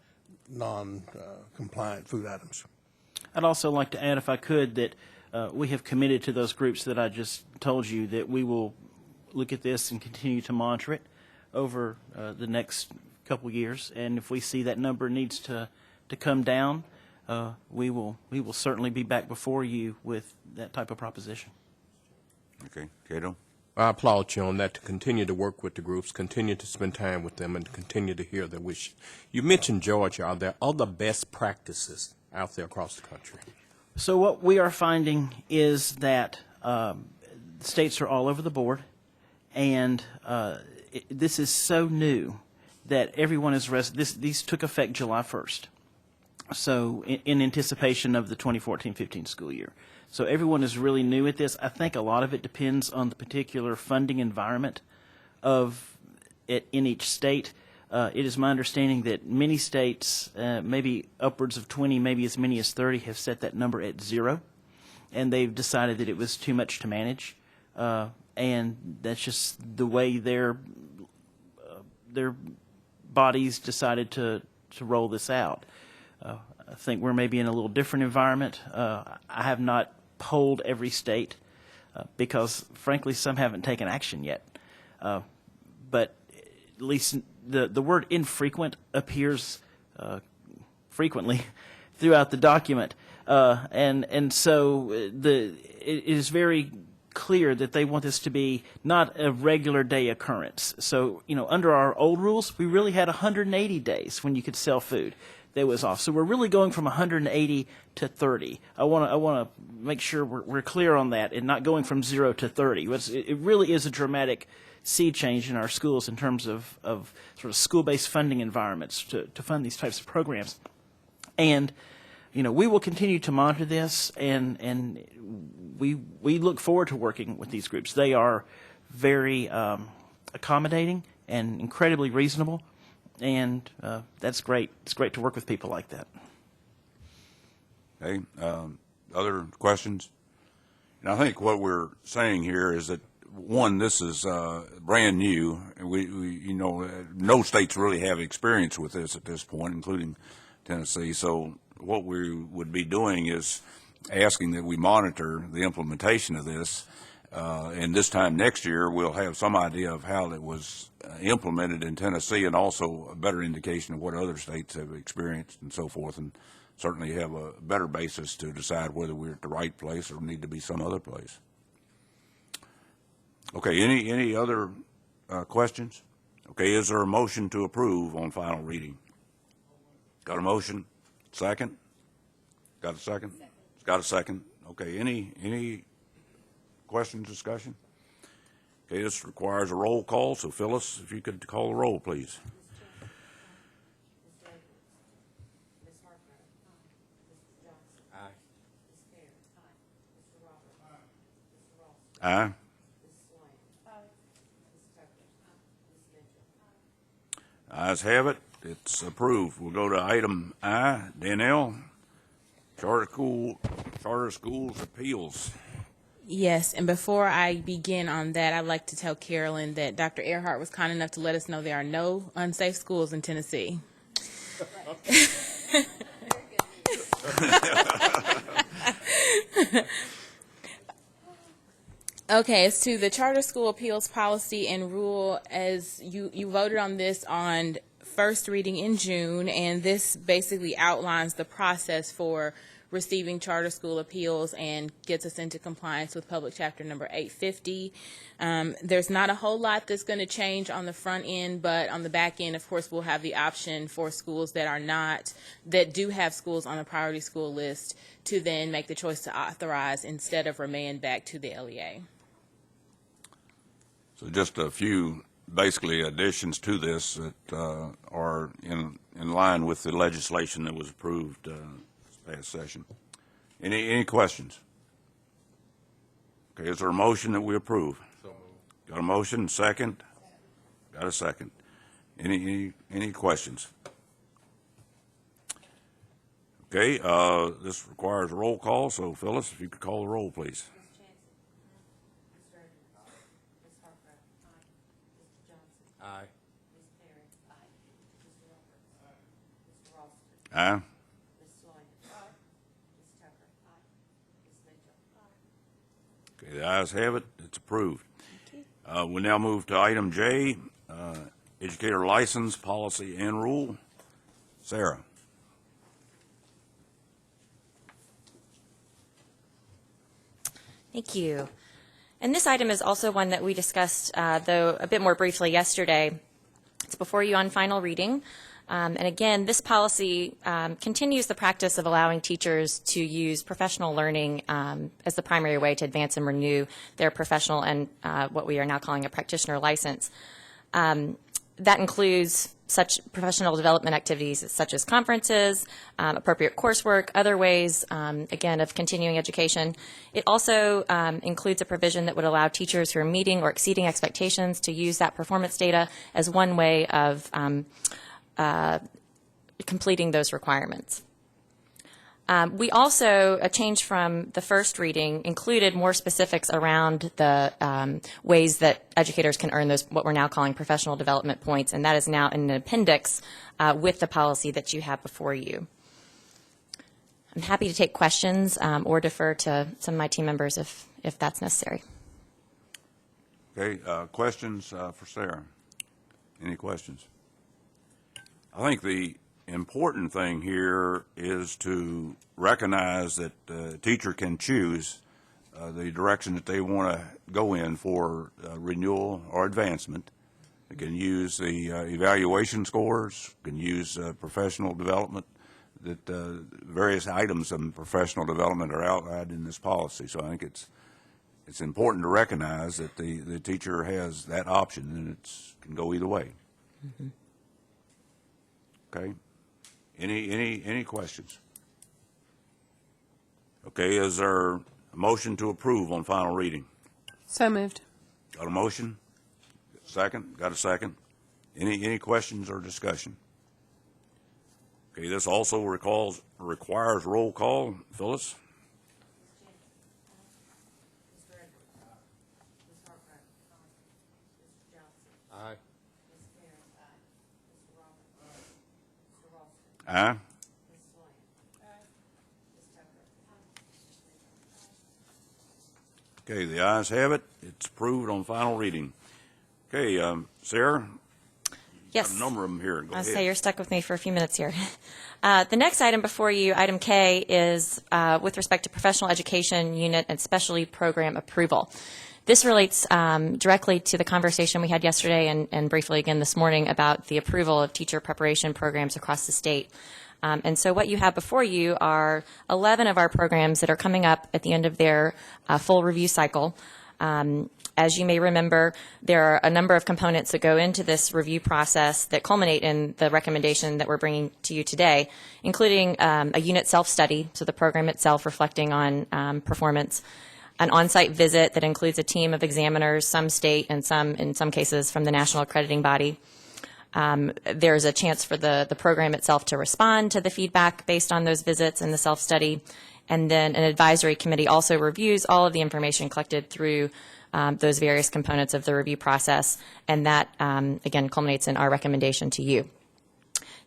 non-compliant food items. I'd also like to add, if I could, that we have committed to those groups that I just told you that we will look at this and continue to monitor it over the next couple years. And if we see that number needs to come down, we will certainly be back before you with that type of proposition. Okay, Cato? I applaud you on that, to continue to work with the groups, continue to spend time with them, and continue to hear their wish. You mentioned Georgia. Are there other best practices out there across the country? So what we are finding is that states are all over the board, and this is so new that everyone is these took effect July 1st. So in anticipation of the 2014-15 school year. So everyone is really new at this. I think a lot of it depends on the particular funding environment of it in each state. It is my understanding that many states, maybe upwards of 20, maybe as many as 30, have set that number at 0, and they've decided that it was too much to manage, and that's just the way their bodies decided to roll this out. I think we're maybe in a little different environment. I have not polled every state because, frankly, some haven't taken action yet. But at least the word infrequent appears frequently throughout the document. And so it is very clear that they want this to be not a regular day occurrence. So, under our old rules, we really had 180 days when you could sell food that was off. So we're really going from 180 to 30. I want to make sure we're clear on that, and not going from 0 to 30. It really is a dramatic sea change in our schools in terms of sort of school-based funding environments to fund these types of programs. And we will continue to monitor this, and we look forward to working with these groups. They are very accommodating and incredibly reasonable. And that's great. It's great to work with people like that. Okay, other questions? And I think what we're saying here is that, one, this is brand new. We no states really have experience with this at this point, including Tennessee. So what we would be doing is asking that we monitor the implementation of this. And this time next year, we'll have some idea of how it was implemented in Tennessee, and also a better indication of what other states have experienced and so forth, and certainly have a better basis to decide whether we're at the right place or need to be some other place. Okay, any other questions? Okay, is there a motion to approve on final reading? Got a motion? Second? Got a second? Got a second. Okay, any questions, discussion? Okay, this requires a roll call, so Phyllis, if you could call the roll, please. Aye. Ayes have it. It's approved. We'll go to item I. Danielle, Charter Schools Appeals. Yes, and before I begin on that, I'd like to tell Carolyn that Dr. Earhart was kind enough to let us know there are no unsafe schools in Tennessee. Okay, as to the charter school appeals policy and rule, as you voted on this on first reading in June, and this basically outlines the process for receiving charter school appeals and gets us into compliance with public chapter number 850. There's not a whole lot that's going to change on the front end, but on the back end, of course, we'll have the option for schools that do have schools on the priority school list to then make the choice to authorize instead of remand back to the LEA. So just a few basically additions to this that are in line with the legislation that was approved this past session. Any questions? Okay, is there a motion that we approve? Got a motion, second? Got a second. Any questions? Okay, this requires a roll call, so Phyllis, if you could call the roll, please. Aye. Aye. Okay, the ayes have it. It's approved. We now move to item J, educator license, policy, and rule. Sarah. Thank you. And this item is also one that we discussed, though, a bit more briefly yesterday. It's before you on final reading. And again, this policy continues the practice of allowing teachers to use professional learning as the primary way to advance and renew their professional and what we are now calling a practitioner license. That includes such professional development activities such as conferences, appropriate coursework, other ways, again, of continuing education. It also includes a provision that would allow teachers who are meeting or exceeding expectations to use that performance data as one way of completing those requirements. We also, a change from the first reading, included more specifics around the ways that educators can earn those, what we're now calling professional development points, and that is now in an appendix with the policy that you have before you. I'm happy to take questions or defer to some of my team members if that's necessary. Okay, questions for Sarah? Any questions? I think the important thing here is to recognize that the teacher can choose the direction that they want to go in for renewal or advancement. They can use the evaluation scores, can use professional development, that various items of professional development are outlined in this policy. So I think it's important to recognize that the teacher has that option, and it can go either way. Mm-hmm. Okay. Any questions? Okay, is there a motion to approve on final reading? So moved. Got a motion? Second? Got a second? Any questions or discussion? Okay, this also requires roll call. Phyllis? Aye. Aye. Okay, the ayes have it. It's approved on final reading. Okay, Sarah? Yes. Got a number of them here. Go I'll ahead. say you're stuck with me for a few minutes here. The next item before you, item K, is with respect to professional education unit and specialty program approval. This relates directly to the conversation we had yesterday and briefly again this morning about the approval of teacher preparation programs across the state. And so what you have before you are 11 of our programs that are coming up at the end of their full review cycle. As you may remember, there are a number of components that go into this review process that culminate in the recommendation that we're bringing to you today, including a unit self-study, so the program itself reflecting on performance, an on-site visit that includes a team of examiners, some state and some, in some cases, from the national accrediting body. There's a chance for the program itself to respond to the feedback based on those visits and the self-study. And then an advisory committee also reviews all of the information collected through those various components of the review process. And that, again, culminates in our recommendation to you.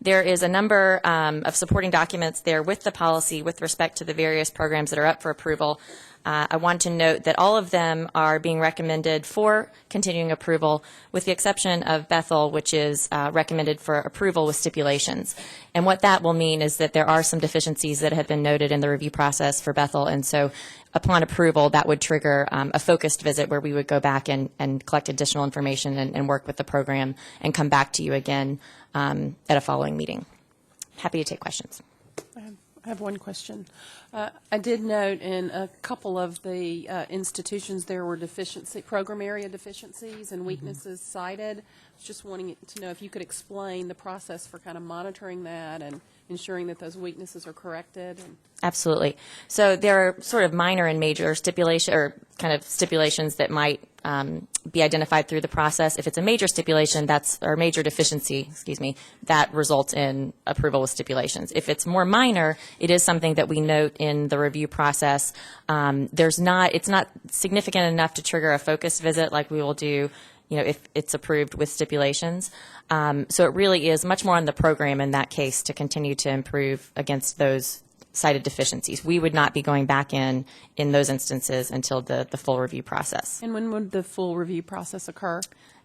There is a number of supporting documents there with the policy with respect to the various programs that are up for approval. I want to note that all of them are being recommended for continuing approval, with the exception of Bethel, which is recommended for approval with stipulations. And what that will mean is that there are some deficiencies that have been noted in the review process for Bethel, and so upon approval, that would trigger a focused visit where we would go back and collect additional information and work with the program and come back to you again at a following meeting. Happy to take questions. I have one question. I did note in a couple of the institutions there were program area deficiencies and weaknesses cited. I was just wanting to know if you could explain the process for kind of monitoring that and ensuring that those weaknesses are corrected. Absolutely. So there are sort of minor and major stipulations that might be identified through the process. If it's a major stipulation, or major deficiency, that results in approval with stipulations. If it's more minor, it is something that we note in the review process. It's not significant enough to trigger a focused visit like we will do, if it's approved with stipulations. So it really is much more on the program in that case to continue to improve against those cited deficiencies. We would not be going back in those instances until the full review process. And when would the full review process occur?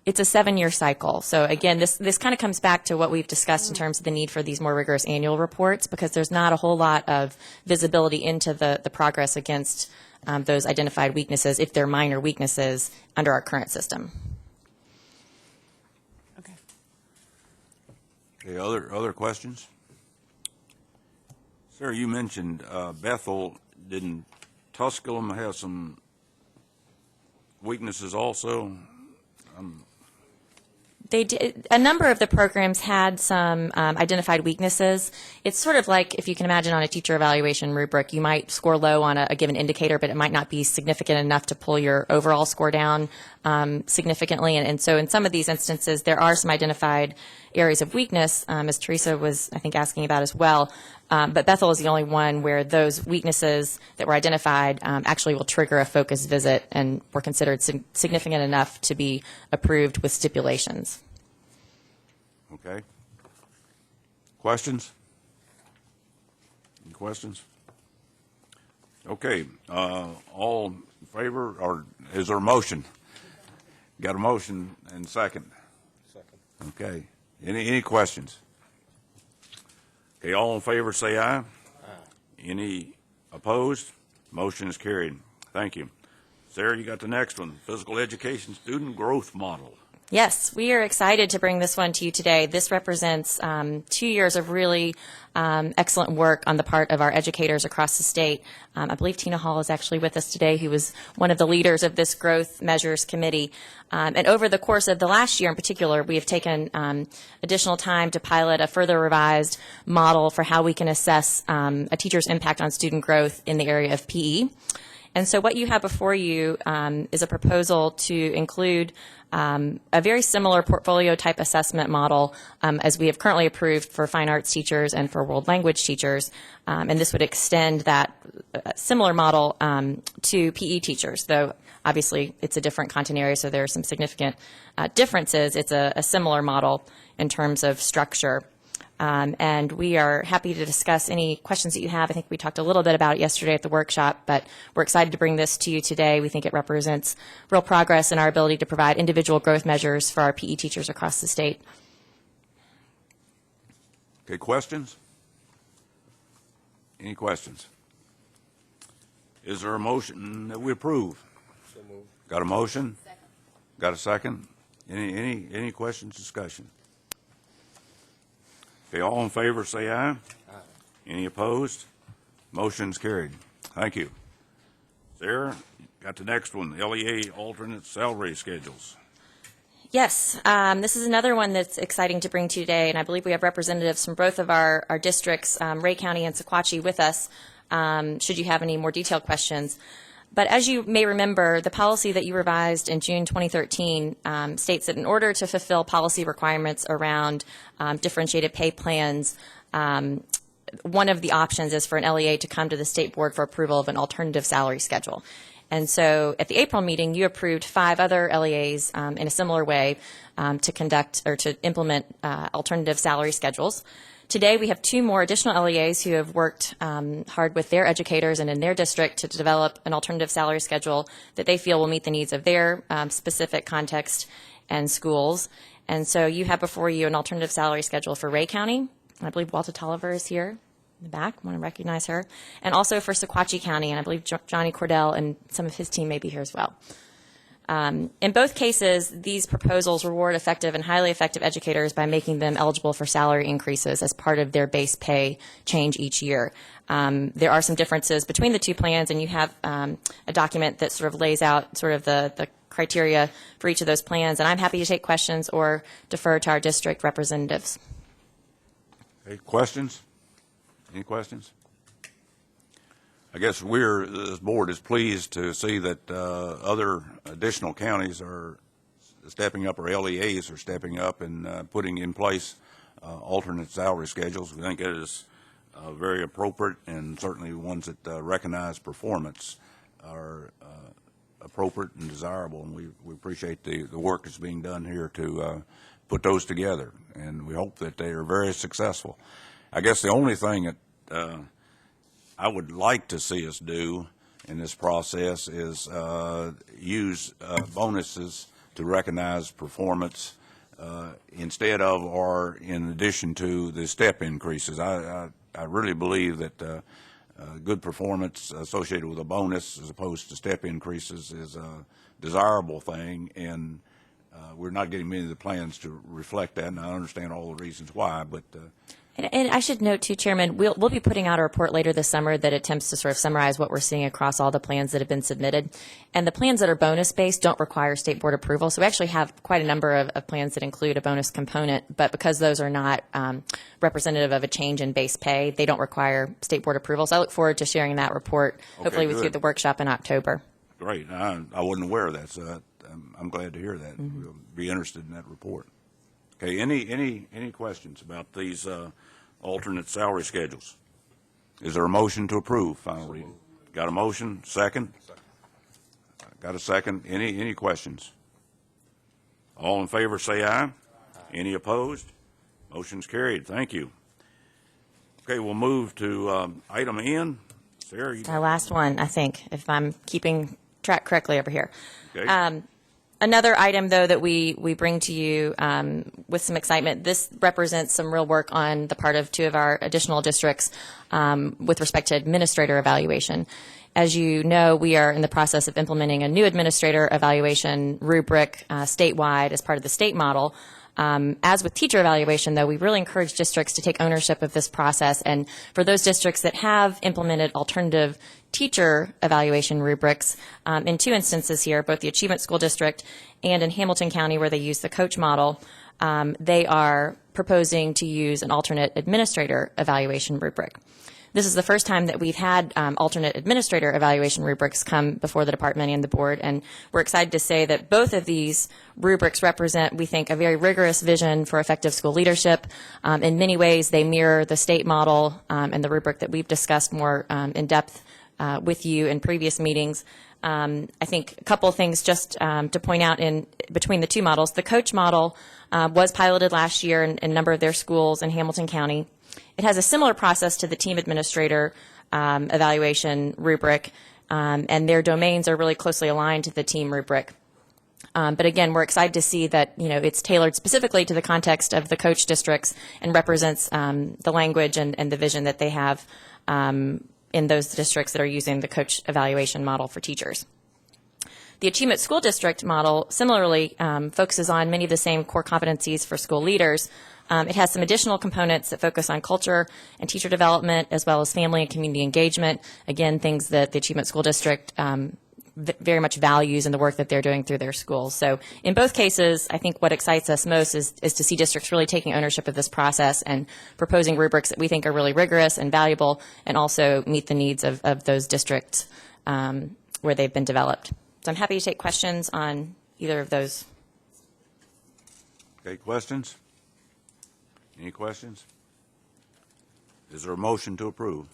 It's a 7-year cycle. So again, this kind of comes back to what we've discussed in terms of the need for these more rigorous annual reports, because there's not a whole lot of visibility into the progress against those identified weaknesses, if they're minor weaknesses, under our current system. Okay, other questions? Sarah, you mentioned Bethel. Didn't Tusculum have some weaknesses also? They did. A number of the programs had some identified weaknesses. It's sort of like, if you can imagine on a teacher evaluation rubric, you might score low on a given indicator, but it might not be significant enough to pull your overall score down significantly. And so in some of these instances, there are some identified areas of weakness, as Teresa was, I think, asking about as well. But Bethel is the only one where those weaknesses that were identified actually will trigger a focus visit and were considered significant enough to be approved with stipulations. Okay. Questions? Any questions? Okay. All in favor, or is there a motion? Got a motion and second? Second. Okay. Any questions? Okay, all in favor say aye. Aye. Any opposed? Motion is carried. Thank you. Sarah, you got the next one, Physical Education Student Growth Model. Yes, we are excited to bring this one to you today. This represents 2 years of really excellent work on the part of our educators across the state. I believe Tina Hall is actually with us today, who was one of the leaders of this Growth Measures Committee. And over the course of the last year in particular, we have taken additional time to pilot a further revised model for how we can assess a teacher's impact on student growth in the area of PE. And so what you have before you is a proposal to include a very similar portfolio type assessment model as we have currently approved for fine arts teachers and for world language teachers. And this would extend that similar model to PE teachers, though obviously it's a different content area, so there are some significant differences. It's a similar model in terms of structure. And we are happy to discuss any questions that you have. I think we talked a little bit about it yesterday at the workshop, but we're excited to bring this to you today. We think it represents real progress in our ability to provide individual growth measures for our PE teachers across the state. Okay, questions? Any questions? Is there a motion that we approve? So moved. Got a motion? Second. Got a second? Any questions, discussion? Okay, all in favor say aye. Aye. Any opposed? Motion's carried. Thank you. Sarah, got the next one, LEA alternate salary schedules. Yes, this is another one that's exciting to bring to you today, and I believe we have representatives from both of our districts, Ray County and Sequatchie, with us, should you have any more detailed questions. But as you may remember, the policy that you revised in June 2013 states that in order to fulfill policy requirements around differentiated pay plans, one of the options is for an LEA to come to the state board for approval of an alternative salary schedule. And so at the April meeting, you approved 5 other LEAs in a similar way to conduct or to implement alternative salary schedules. Today, we have 2 more additional LEAs who have worked hard with their educators and in their district to develop an alternative salary schedule that they feel will meet the needs of their specific context and schools. And so you have before you an alternative salary schedule for Ray County. I believe Walter Tolliver is here in the back. I want to recognize her. And also for Sequatchie County, and I believe Johnny Cordell and some of his team may be here as well. In both cases, these proposals reward effective and highly effective educators by making them eligible for salary increases as part of their base pay change each year. There are some differences between the two plans, and you have a document that sort of lays out sort of the criteria for each of those plans, and I'm happy to take questions or defer to our district representatives. Okay, questions? Any questions? I guess this board is pleased to see that other additional counties are stepping up, or LEAs are stepping up and putting in place alternate salary schedules. We think it is very appropriate, and certainly ones that recognize performance are appropriate and desirable, and we appreciate the work that's being done here to put those together, and we hope that they are very successful. I guess the only thing that I would like to see us do in this process is use bonuses to recognize performance instead of or in addition to the step increases. I really believe that good performance associated with a bonus as opposed to step increases is a desirable thing, and we're not getting many of the plans to reflect that, and I understand all the reasons why, but And I should note, too, Chairman, we'll be putting out a report later this summer that attempts to sort of summarize what we're seeing across all the plans that have been submitted. And the plans that are bonus-based don't require state board approval. So we actually have quite a number of plans that include a bonus component. But because those are not representative of a change in base pay, they don't require state board approval. So I look forward to sharing that report, hopefully with you at the workshop in October. great. I wasn't aware of that, so I'm glad to hear that. Mm-hmm. We'll be interested in that report. Okay, any questions about these alternate salary schedules? Is there a motion to approve final reading? Got a motion? Second? Got a second? Any questions? All in favor say aye. Any opposed? Motion's carried. Thank you. Okay, we'll move to item N. Sarah, you Our last one, I think, if I'm keeping track correctly over here. okay? Another item, though, that we bring to you with some excitement, this represents some real work on the part of two of our additional districts with respect to administrator evaluation. As you know, we are in the process of implementing a new administrator evaluation rubric statewide as part of the state model. As with teacher evaluation, though, we really encourage districts to take ownership of this process. And for those districts that have implemented alternative teacher evaluation rubrics, in two instances here, both the Achievement School District and in Hamilton County, where they use the coach model, they are proposing to use an alternate administrator evaluation rubric. This is the first time that we've had alternate administrator evaluation rubrics come before the department and the board, and we're excited to say that both of these rubrics represent, we think, a very rigorous vision for effective school leadership. In many ways, they mirror the state model and the rubric that we've discussed more in depth with you in previous meetings. I think a couple of things just to point out in between the two models. The coach model was piloted last year in a number of their schools in Hamilton County. It has a similar process to the team administrator evaluation rubric, and their domains are really closely aligned to the team rubric. But again, we're excited to see that it's tailored specifically to the context of the coach districts and represents the language and the vision that they have in those districts that are using the coach evaluation model for teachers. The Achievement School District model similarly focuses on many of the same core competencies for school leaders. It has some additional components that focus on culture and teacher development, as well as family and community engagement. Again, things that the Achievement School District very much values in the work that they're doing through their schools. So in both cases, I think what excites us most is to see districts really taking ownership of this process and proposing rubrics that we think are really rigorous and valuable and also meet the needs of those districts where they've been developed. So I'm happy to take questions on either of those. Okay, questions? Any questions? Is there a motion to approve?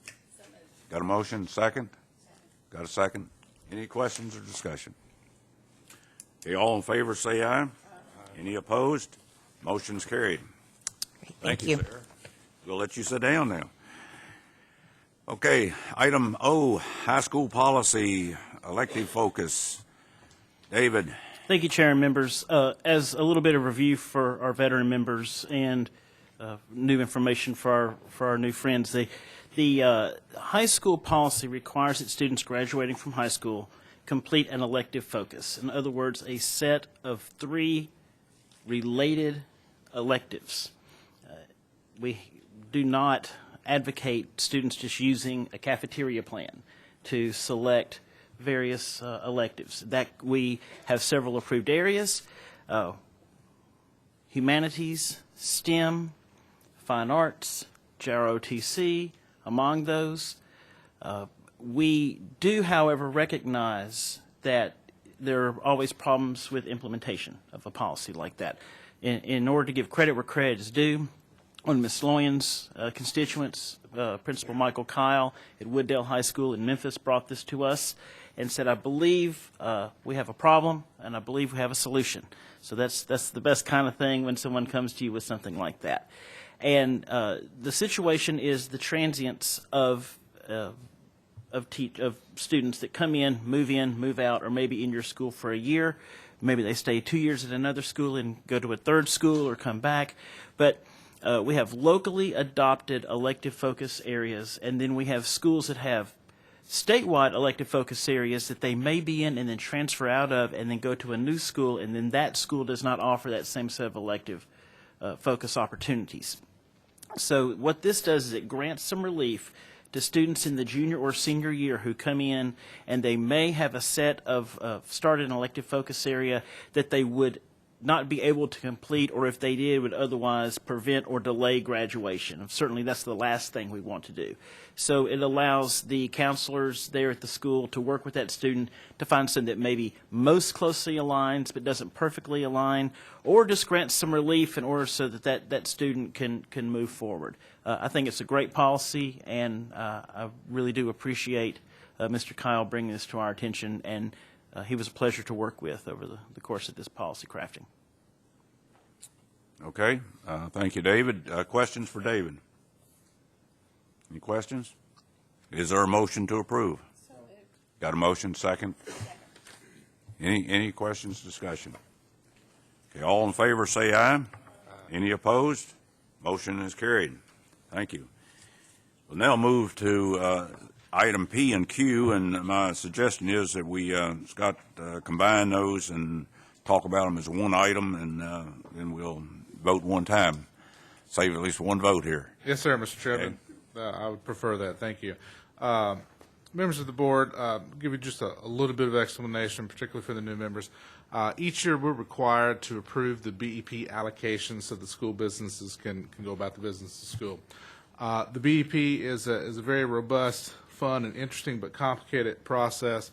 Got a motion? Second? Got a second? Any questions or discussion? Okay, all in favor say aye. Any opposed? Motion's carried. Thank you. Sarah. We'll let you sit down now. Okay, item O, high school policy, elective focus. David. Thank you, Chair and members. As a little bit of review for our veteran members and new information for our new friends, the high school policy requires that students graduating from high school complete an elective focus. In other words, a set of 3 related electives. We do not advocate students just using a cafeteria plan to select various electives. That we have several approved areas: humanities, STEM, fine arts, JROTC, among those. We do, however, recognize that there are always problems with implementation of a policy like that. In order to give credit where credit is due, one of Ms. Sloyan's constituents, Principal Michael Kyle at Wooddale High School in Memphis, brought this to us and said, I believe we have a problem, and I believe we have a solution. So that's the best kind of thing when someone comes to you with something like that. And the situation is the transience of students that come in, move out, or maybe in your school for a year. Maybe they stay 2 years at another school and go to a third school or come back. But we have locally adopted elective focus areas, and then we have schools that have statewide elective focus areas that they may be in and then transfer out of and then go to a new school, and then that school does not offer that same set of elective focus opportunities. So what this does is it grants some relief to students in the junior or senior year who come in and they may have a set of started an elective focus area that they would not be able to complete, or if they did, would otherwise prevent or delay graduation. Certainly that's the last thing we want to do. So it allows the counselors there at the school to work with that student to find something that maybe most closely aligns but doesn't perfectly align, or just grants some relief in order so that that student can move forward. I think it's a great policy, and I really do appreciate Mr. Kyle bringing this to our attention, and he was a pleasure to work with over the course of this policy crafting. Okay. Thank you, David. Questions for David? Any questions? Is there a motion to approve? Got a motion, second? Any questions, discussion? Okay, all in favor say aye. Any opposed? Motion is carried. Thank you. We'll now move to item P and Q, and my suggestion is that we, Scott, combine those and talk about them as one item, and then we'll vote one time. Save at least one vote here. Yes, sir, Mr. Chairman. I would prefer that. Thank you. Members of the board, give you just a little bit of explanation, particularly for the new members. Each year we're required to approve the BEP allocations so the school businesses can go about the business of school. The BEP is a very robust, fun, and interesting but complicated process.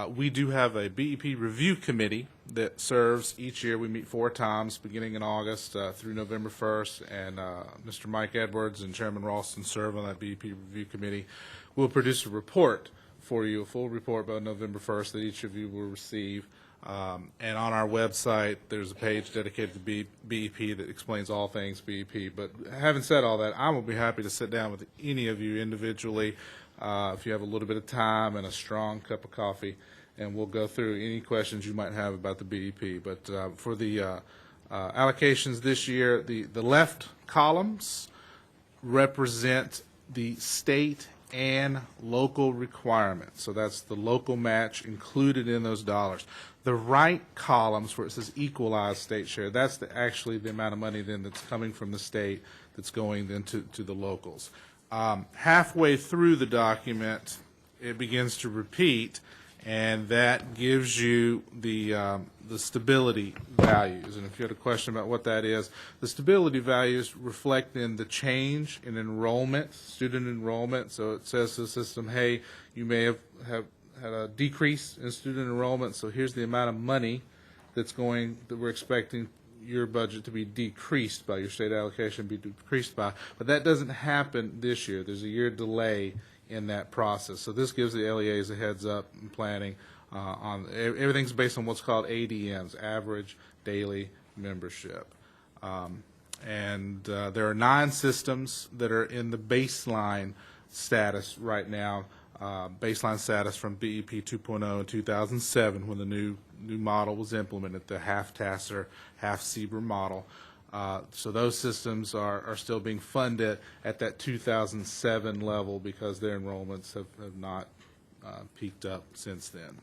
We do have a BEP review committee that serves each year. We meet 4 times, beginning in August through November 1st, and Mr. Mike Edwards and Chairman Ralston serve on that BEP review committee. We'll produce a report for you, a full report by November 1st that each of you will receive. And on our website, there's a page dedicated to BEP that explains all things BEP. But having said all that, I will be happy to sit down with any of you individually if you have a little bit of time and a strong cup of coffee, and we'll go through any questions you might have about the BEP. But for the allocations this year, the left columns represent the state and local requirements. So that's the local match included in those dollars. The right columns where it says equalized state share, that's actually the amount of money then that's coming from the state that's going then to the locals. Halfway through the document, it begins to repeat, and that gives you the stability values. And if you had a question about what that is, the stability values reflect then the change in enrollment, student enrollment. So it says to the system, hey, you may have had a decrease in student enrollment, so here's the amount of money that we're expecting your budget to be decreased by, your state allocation be decreased by. But that doesn't happen this year. There's a year delay in that process. So this gives the LEAs a heads up in planning on everything's based on what's called ADMs, average daily membership. And there are 9 systems that are in the baseline status right now. Baseline status from BEP 2.0 in 2007 when the new model was implemented, the half TASR, half CBER model. So those systems are still being funded at that 2007 level because their enrollments have not peaked up since then.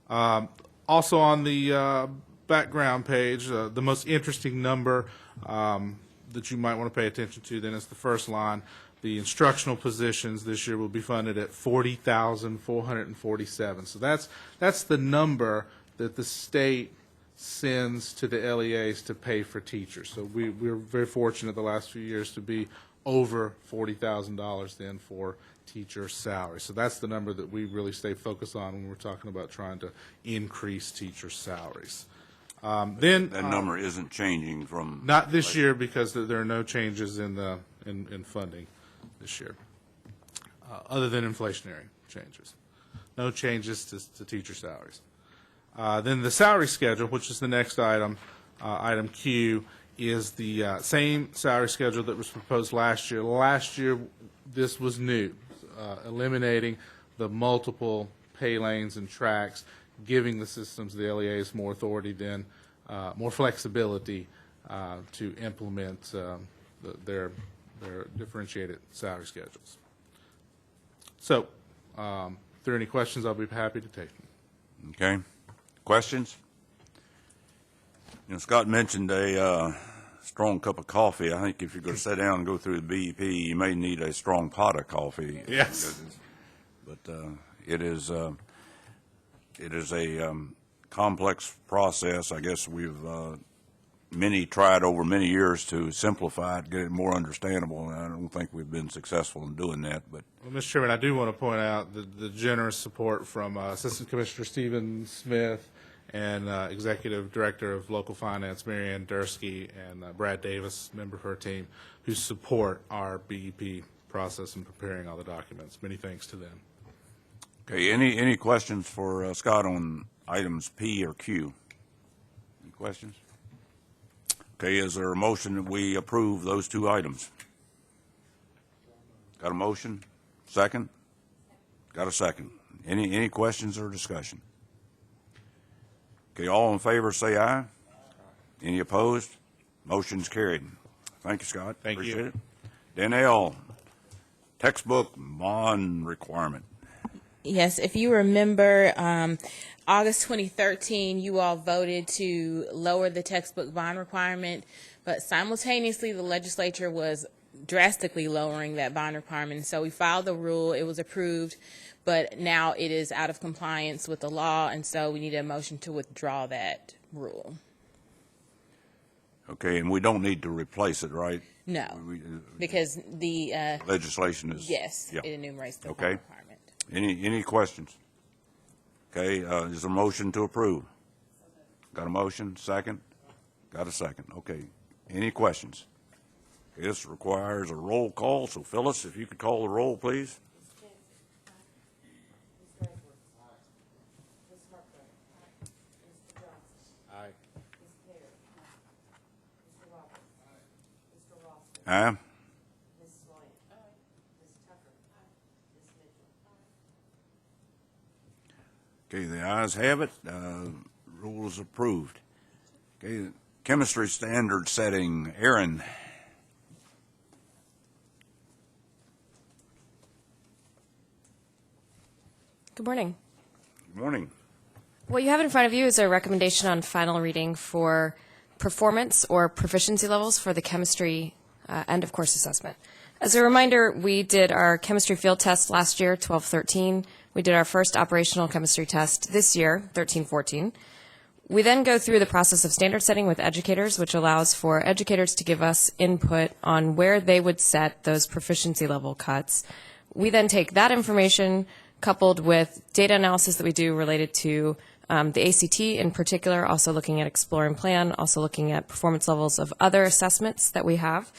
Also on the background page, the most interesting number that you might want to pay attention to then is the first line. The instructional positions this year will be funded at 40,447. So that's the number that the state sends to the LEAs to pay for teachers. So we're very fortunate the last few years to be over $40,000 then for teacher salary. So that's the number that we really stay focused on when we're talking about trying to increase teacher salaries. Then That number isn't changing from. not this year because there are no changes in funding this year, other than inflationary changes. No changes to teacher salaries. Then the salary schedule, which is the next item, item Q, is the same salary schedule that was proposed last year. Last year, this was new, eliminating the multiple pay lanes and tracks, giving the systems, the LEAs, more authority then, more flexibility to implement their differentiated salary schedules. So, if there are any questions, I'll be happy to take them. Okay. Questions? Scott mentioned a strong cup of coffee. I think if you're going to sit down and go through the BEP, you may need a strong pot of coffee. Yes. But it is a complex process. I guess we've tried over many years to simplify it, get it more understandable, and I don't think we've been successful in doing that. But Well, Mr. Chairman, I do want to point out the generous support from Assistant Commissioner Stephen Smith and Executive Director of Local Finance, Mary Ann Dursky, and Brad Davis, member of her team, who support our BEP process in preparing all the documents. Many thanks to them. okay, any questions for Scott on items P or Q? Any questions? Okay, is there a motion that we approve those two items? Got a motion? Second? Got a second. Any questions or discussion? Okay, all in favor say aye. Any opposed? Motion's carried. Thank you, Scott. Thank you. Appreciate it. Danielle, textbook bond requirement. Yes, if you remember, August 2013, you all voted to lower the textbook bond requirement, but simultaneously the legislature was drastically lowering that bond requirement. So we filed the rule, it was approved, but now it is out of compliance with the law, and so we need a motion to withdraw that rule. Okay, and we don't need to replace it, right? No, because the Legislation is. yes, Yeah. it enumerates the Okay. bond requirement. Any questions? Okay, is there a motion to approve? Got a motion, second? Got a second, okay. Any questions? This requires a roll call, so Phyllis, if you could call the roll, please. Aye. Ms. Swain. Ms. Tucker. Ms. Mitchell. Okay, the ayes have it. Rule is approved. Okay, chemistry standard setting. Aaron. Good morning. Good morning. What you have in front of you is a recommendation on final reading for performance or proficiency levels for the chemistry end of course assessment. As a reminder, we did our chemistry field test last year, 12-13. We did our first operational chemistry test this year, 13-14. We then go through the process of standard setting with educators, which allows for educators to give us input on where they would set those proficiency level cuts. We then take that information coupled with data analysis that we do related to the ACT in particular, also looking at Explore and Plan, also looking at performance levels of other assessments that we have.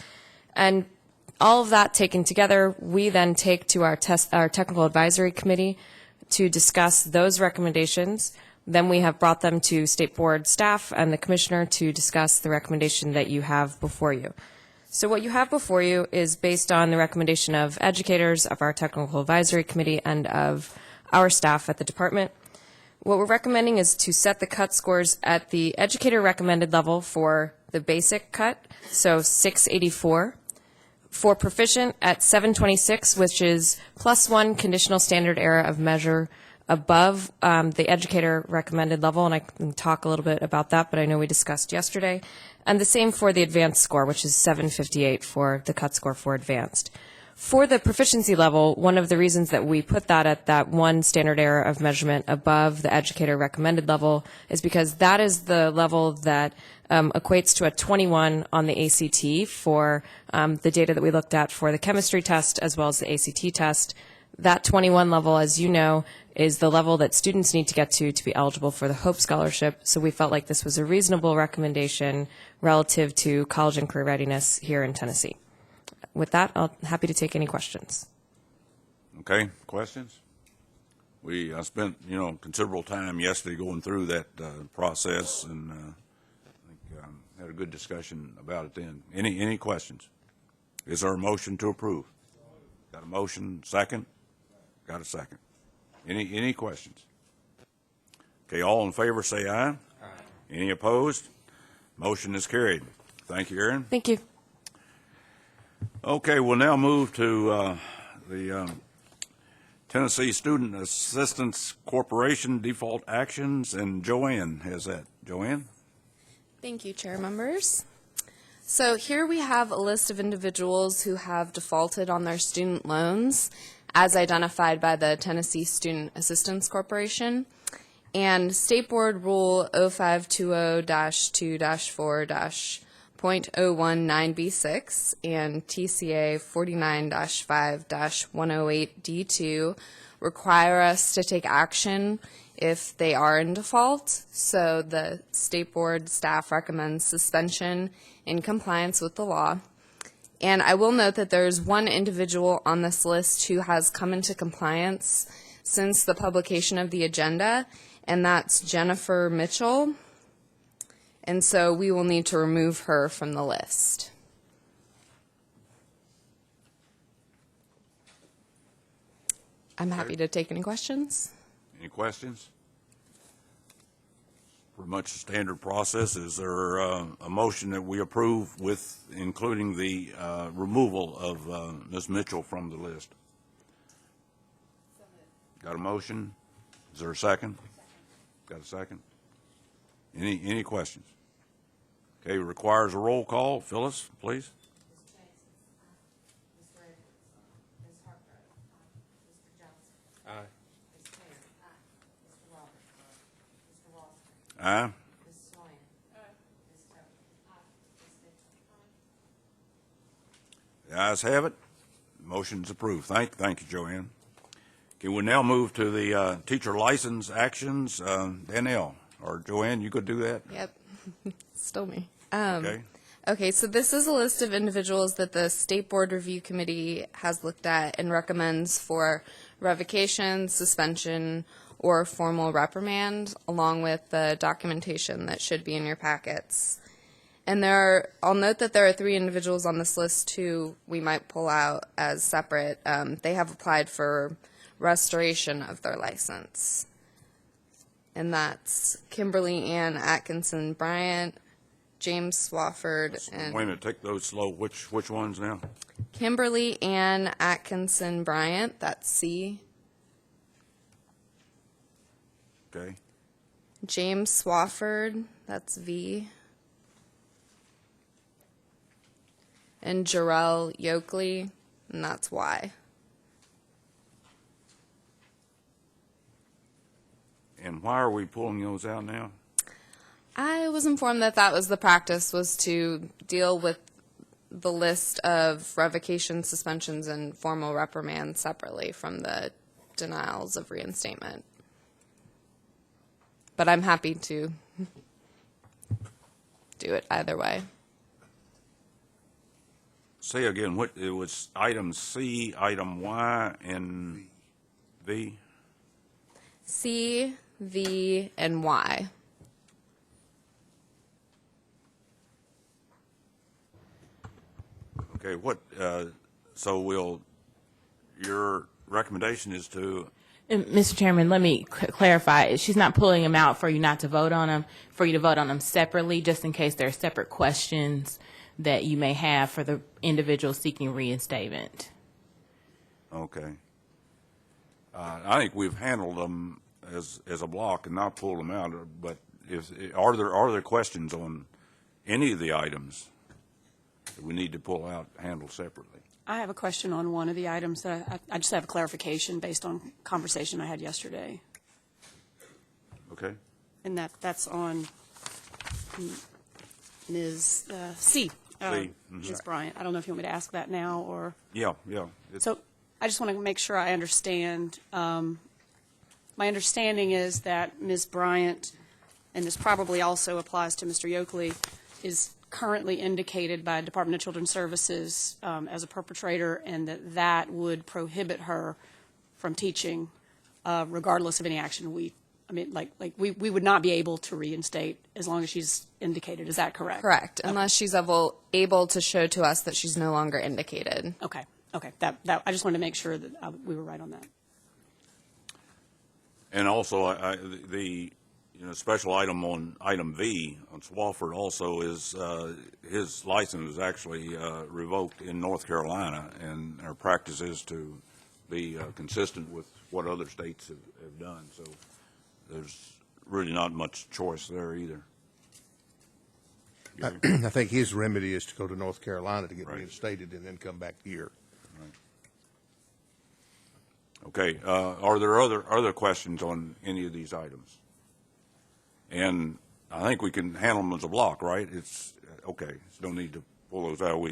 And all of that taken together, we then take to our technical advisory committee to discuss those recommendations. Then we have brought them to State Board staff and the commissioner to discuss the recommendation that you have before you. So what you have before you is based on the recommendation of educators, of our technical advisory committee, and of our staff at the department. What we're recommending is to set the cut scores at the educator recommended level for the basic cut, so 684. For proficient at 726, which is +1 conditional standard error of measure above the educator recommended level, and I can talk a little bit about that, but I know we discussed yesterday. And the same for the advanced score, which is 758 for the cut score for advanced. For the proficiency level, one of the reasons that we put that at that one standard error of measurement above the educator recommended level is because that is the level that equates to a 21 on the ACT for the data that we looked at for the chemistry test as well as the ACT test. That 21 level, as you know, is the level that students need to get to be eligible for the Hope Scholarship. So we felt like this was a reasonable recommendation relative to college and career readiness here in Tennessee. With that, I'm happy to take any questions. Okay, questions? I spent, considerable time yesterday going through that process, and I think had a good discussion about it then. Any questions? Is there a motion to approve? Got a motion, second? Got a second. Any questions? Okay, all in favor say aye. Aye. Any opposed? Motion is carried. Thank you, Aaron. Thank you. Okay, we'll now move to the Tennessee Student Assistance Corporation default actions, and Joanne has that. Joanne? Thank you, Chair members. So here we have a list of individuals who have defaulted on their student loans as identified by the Tennessee Student Assistance Corporation. And State Board Rule 0520-2-4-.019B6 and TCA 49-5-108D2 require us to take action if they are in default. So the State Board staff recommends suspension in compliance with the law. And I will note that there's one individual on this list who has come into compliance since the publication of the agenda, and that's Jennifer Mitchell. And so we will need to remove her from the list. I'm happy to take any questions. Any questions? Pretty much a standard process. Is there a motion that we approve with including the removal of Ms. Mitchell from the list? Got a motion? Is there a second? Got a second? Any questions? Okay, requires a roll call. Phyllis, please. Aye. The ayes have it. Motion's approved. Thank you, Joanne. Okay, we'll now move to the teacher license actions. Danielle or Joanne, you could do that? Yep, still me. Okay. Okay, so this is a list of individuals that the State Board Review Committee has looked at and recommends for revocation, suspension, or formal reprimand, along with the documentation that should be in your packets. And I'll note that there are 3 individuals on this list who we might pull out as separate. They have applied for restoration of their license. And that's Kimberly Ann Atkinson Bryant, James Swafford, and Wait a minute, take those slow. Which ones now? Kimberly Ann Atkinson Bryant, that's C. Okay. James Swafford, that's V. And Jarrell Yoakley, and that's Y. And why are we pulling those out now? I was informed that that was the practice, was to deal with the list of revocation, suspensions, and formal reprimands separately from the denials of reinstatement. But I'm happy to do it either way. Say again, what it was item C, item Y, and V? C, V, and Y. Okay, so your recommendation is to, And Mr. Chairman, let me clarify. She's not pulling them out for you not to vote on them, for you to vote on them separately, just in case there are separate questions that you may have for the individual seeking reinstatement. okay. I think we've handled them as a block and not pulled them out, but are there questions on any of the items that we need to pull out, handle separately? I have a question on one of the items that I just have a clarification based on conversation I had yesterday. Okay. And that's on Ms. C. Ms. Bryant. I don't know if you want me to ask that now or. Yeah. So I just want to make sure I understand. My understanding is that Ms. Bryant, and this probably also applies to Mr. Yoakley, is currently indicated by Department of Children's Services as a perpetrator, and that would prohibit her from teaching regardless of any action we would not be able to reinstate as long as she's indicated. Is that correct? Correct, unless she's able to show to us that she's no longer indicated. Okay. That I just wanted to make sure that we were right on that. And also, the special item on item V on Swafford also is his license was actually revoked in North Carolina, and our practice is to be consistent with what other states have done. So there's really not much choice there either. I think his remedy is to go to North Carolina to get reinstated and then come back here. Okay. Are there other questions on any of these items? And I think we can handle them as a block, right? It's okay. So don't need to pull those out.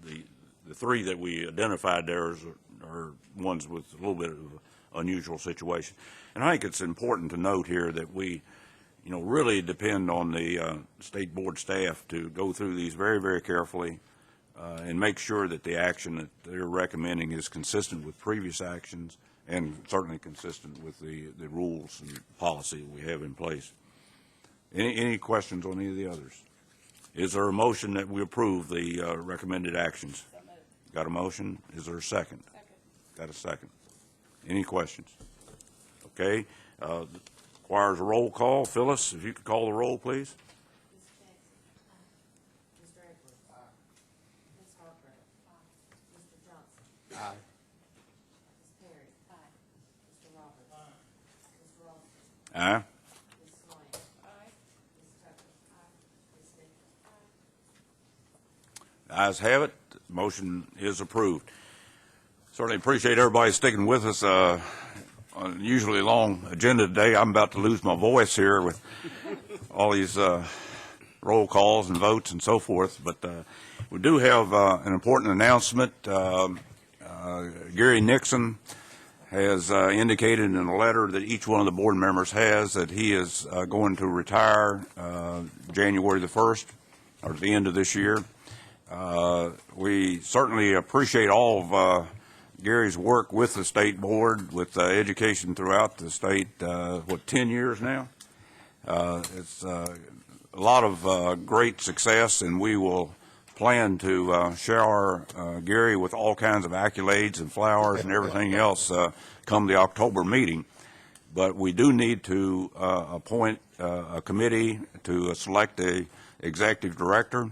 The three that we identified there are ones with a little bit of an unusual situation. And I think it's important to note here that we, really depend on the state board staff to go through these very, very carefully and make sure that the action that they're recommending is consistent with previous actions and certainly consistent with the rules and policy we have in place. Any questions on any of the others? Is there a motion that we approve the recommended actions? Got a motion? Is there a second? Got a second. Any questions? Okay. Requires a roll call. Phyllis, if you could call the roll, please. Aye. The ayes have it. Motion is approved. Certainly appreciate everybody sticking with us on a usually long agenda today. I'm about to lose my voice here with all these roll calls and votes and so forth. But we do have an important announcement. Gary Nixon has indicated in a letter that each one of the board members has that he is going to retire January the 1st, or at the end of this year. We certainly appreciate all of Gary's work with the state board, with education throughout the state, 10 years now? It's a lot of great success, and we will plan to shower Gary with all kinds of accolades and flowers and everything else come the October meeting. But we do need to appoint a committee to select a executive director,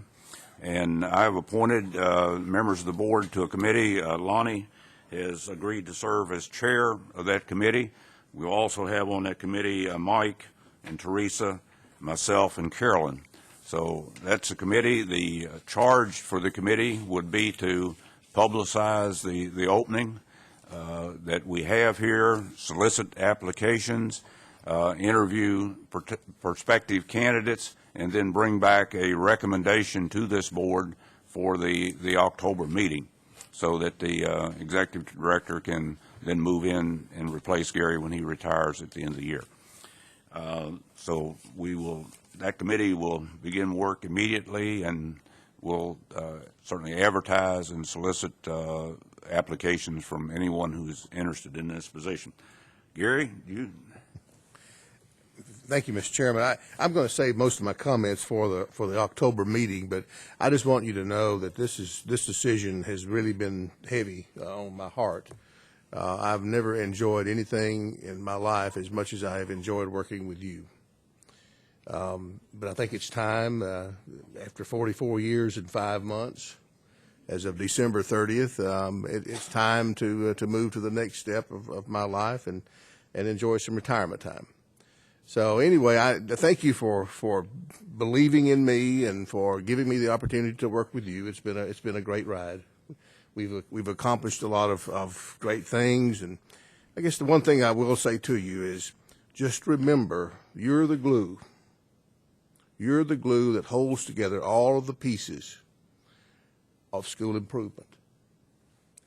and I have appointed members of the board to a committee. Lonnie has agreed to serve as chair of that committee. We'll also have on that committee Mike and Teresa, myself, and Carolyn. So that's the committee. The charge for the committee would be to publicize the opening that we have here, solicit applications, interview prospective candidates, and then bring back a recommendation to this board for the October meeting so that the executive director can then move in and replace Gary when he retires at the end of the year. So that committee will begin work immediately, and will certainly advertise and solicit applications from anyone who's interested in this position. Gary, you. Thank you, Mr. Chairman. I'm going to save most of my comments for the October meeting, but I just want you to know that this decision has really been heavy on my heart. I've never enjoyed anything in my life as much as I have enjoyed working with you. But I think it's time, after 44 years and 5 months, as of December 30th, it's time to move to the next step of my life and enjoy some retirement time. So anyway, I thank you for believing in me and for giving me the opportunity to work with you. It's been a great ride. We've accomplished a lot of great things, and I guess the one thing I will say to you is just remember, you're the glue. You're the glue that holds together all of the pieces of school improvement.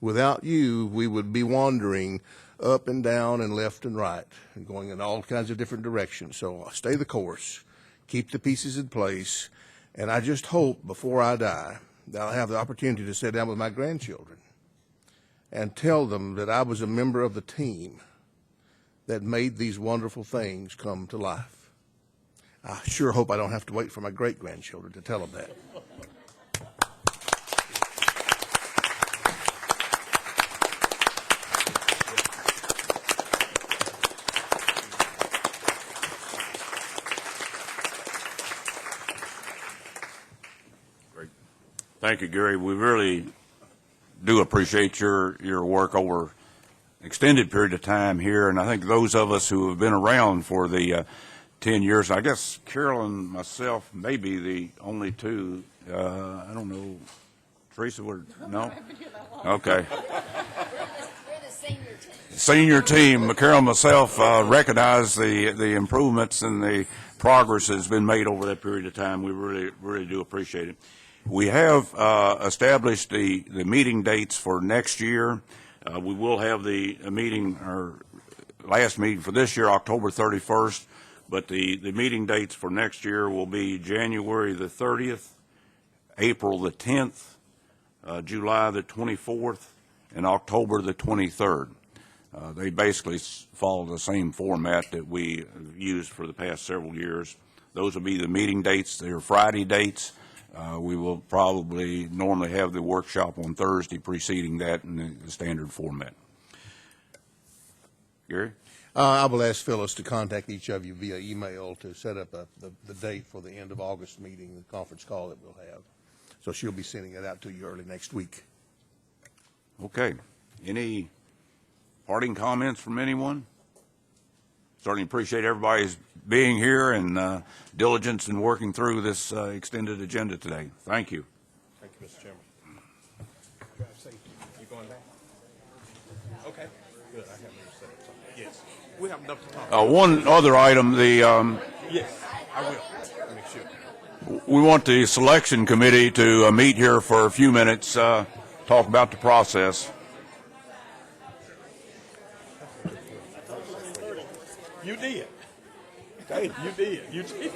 Without you, we would be wandering up and down and left and right and going in all kinds of different directions. So stay the course, keep the pieces in place, and I just hope before I die that I'll have the opportunity to sit down with my grandchildren and tell them that I was a member of the team that made these wonderful things come to life. I sure hope I don't have to wait for my great-grandchildren to tell them that. Thank you, Gary. We really do appreciate your work over an extended period of time here, and I think those of us who have been around for the 10 years, I guess Carol and myself may be the only two. I don't know. Teresa, no? Okay. Senior team. Carol and myself recognize the improvements and the progress that's been made over that period of time. We really do appreciate it. We have established the meeting dates for next year. We will have the meeting, or last meeting for this year, October 31st, but the meeting dates for next year will be January the 30th, April the 10th, July the 24th, and October the 23rd. They basically follow the same format that we used for the past several years. Those will be the meeting dates. They're Friday dates. We will probably normally have the workshop on Thursday preceding that in the standard format. Gary? I will ask Phyllis to contact each of you via email to set up the date for the end of August meeting, the conference call that we'll have. So she'll be sending it out to you early next week. Okay. Any parting comments from anyone? Certainly appreciate everybody's being here and diligence in working through this extended agenda today. Thank you. Thank you, Mr. Chairman. You going back? Okay. Good. I have to set up something. Yes. We have enough to talk. One other item, Yes, I will. Make sure. we want the selection committee to meet here for a few minutes, talk about the process. You did. Dave, you did. You did.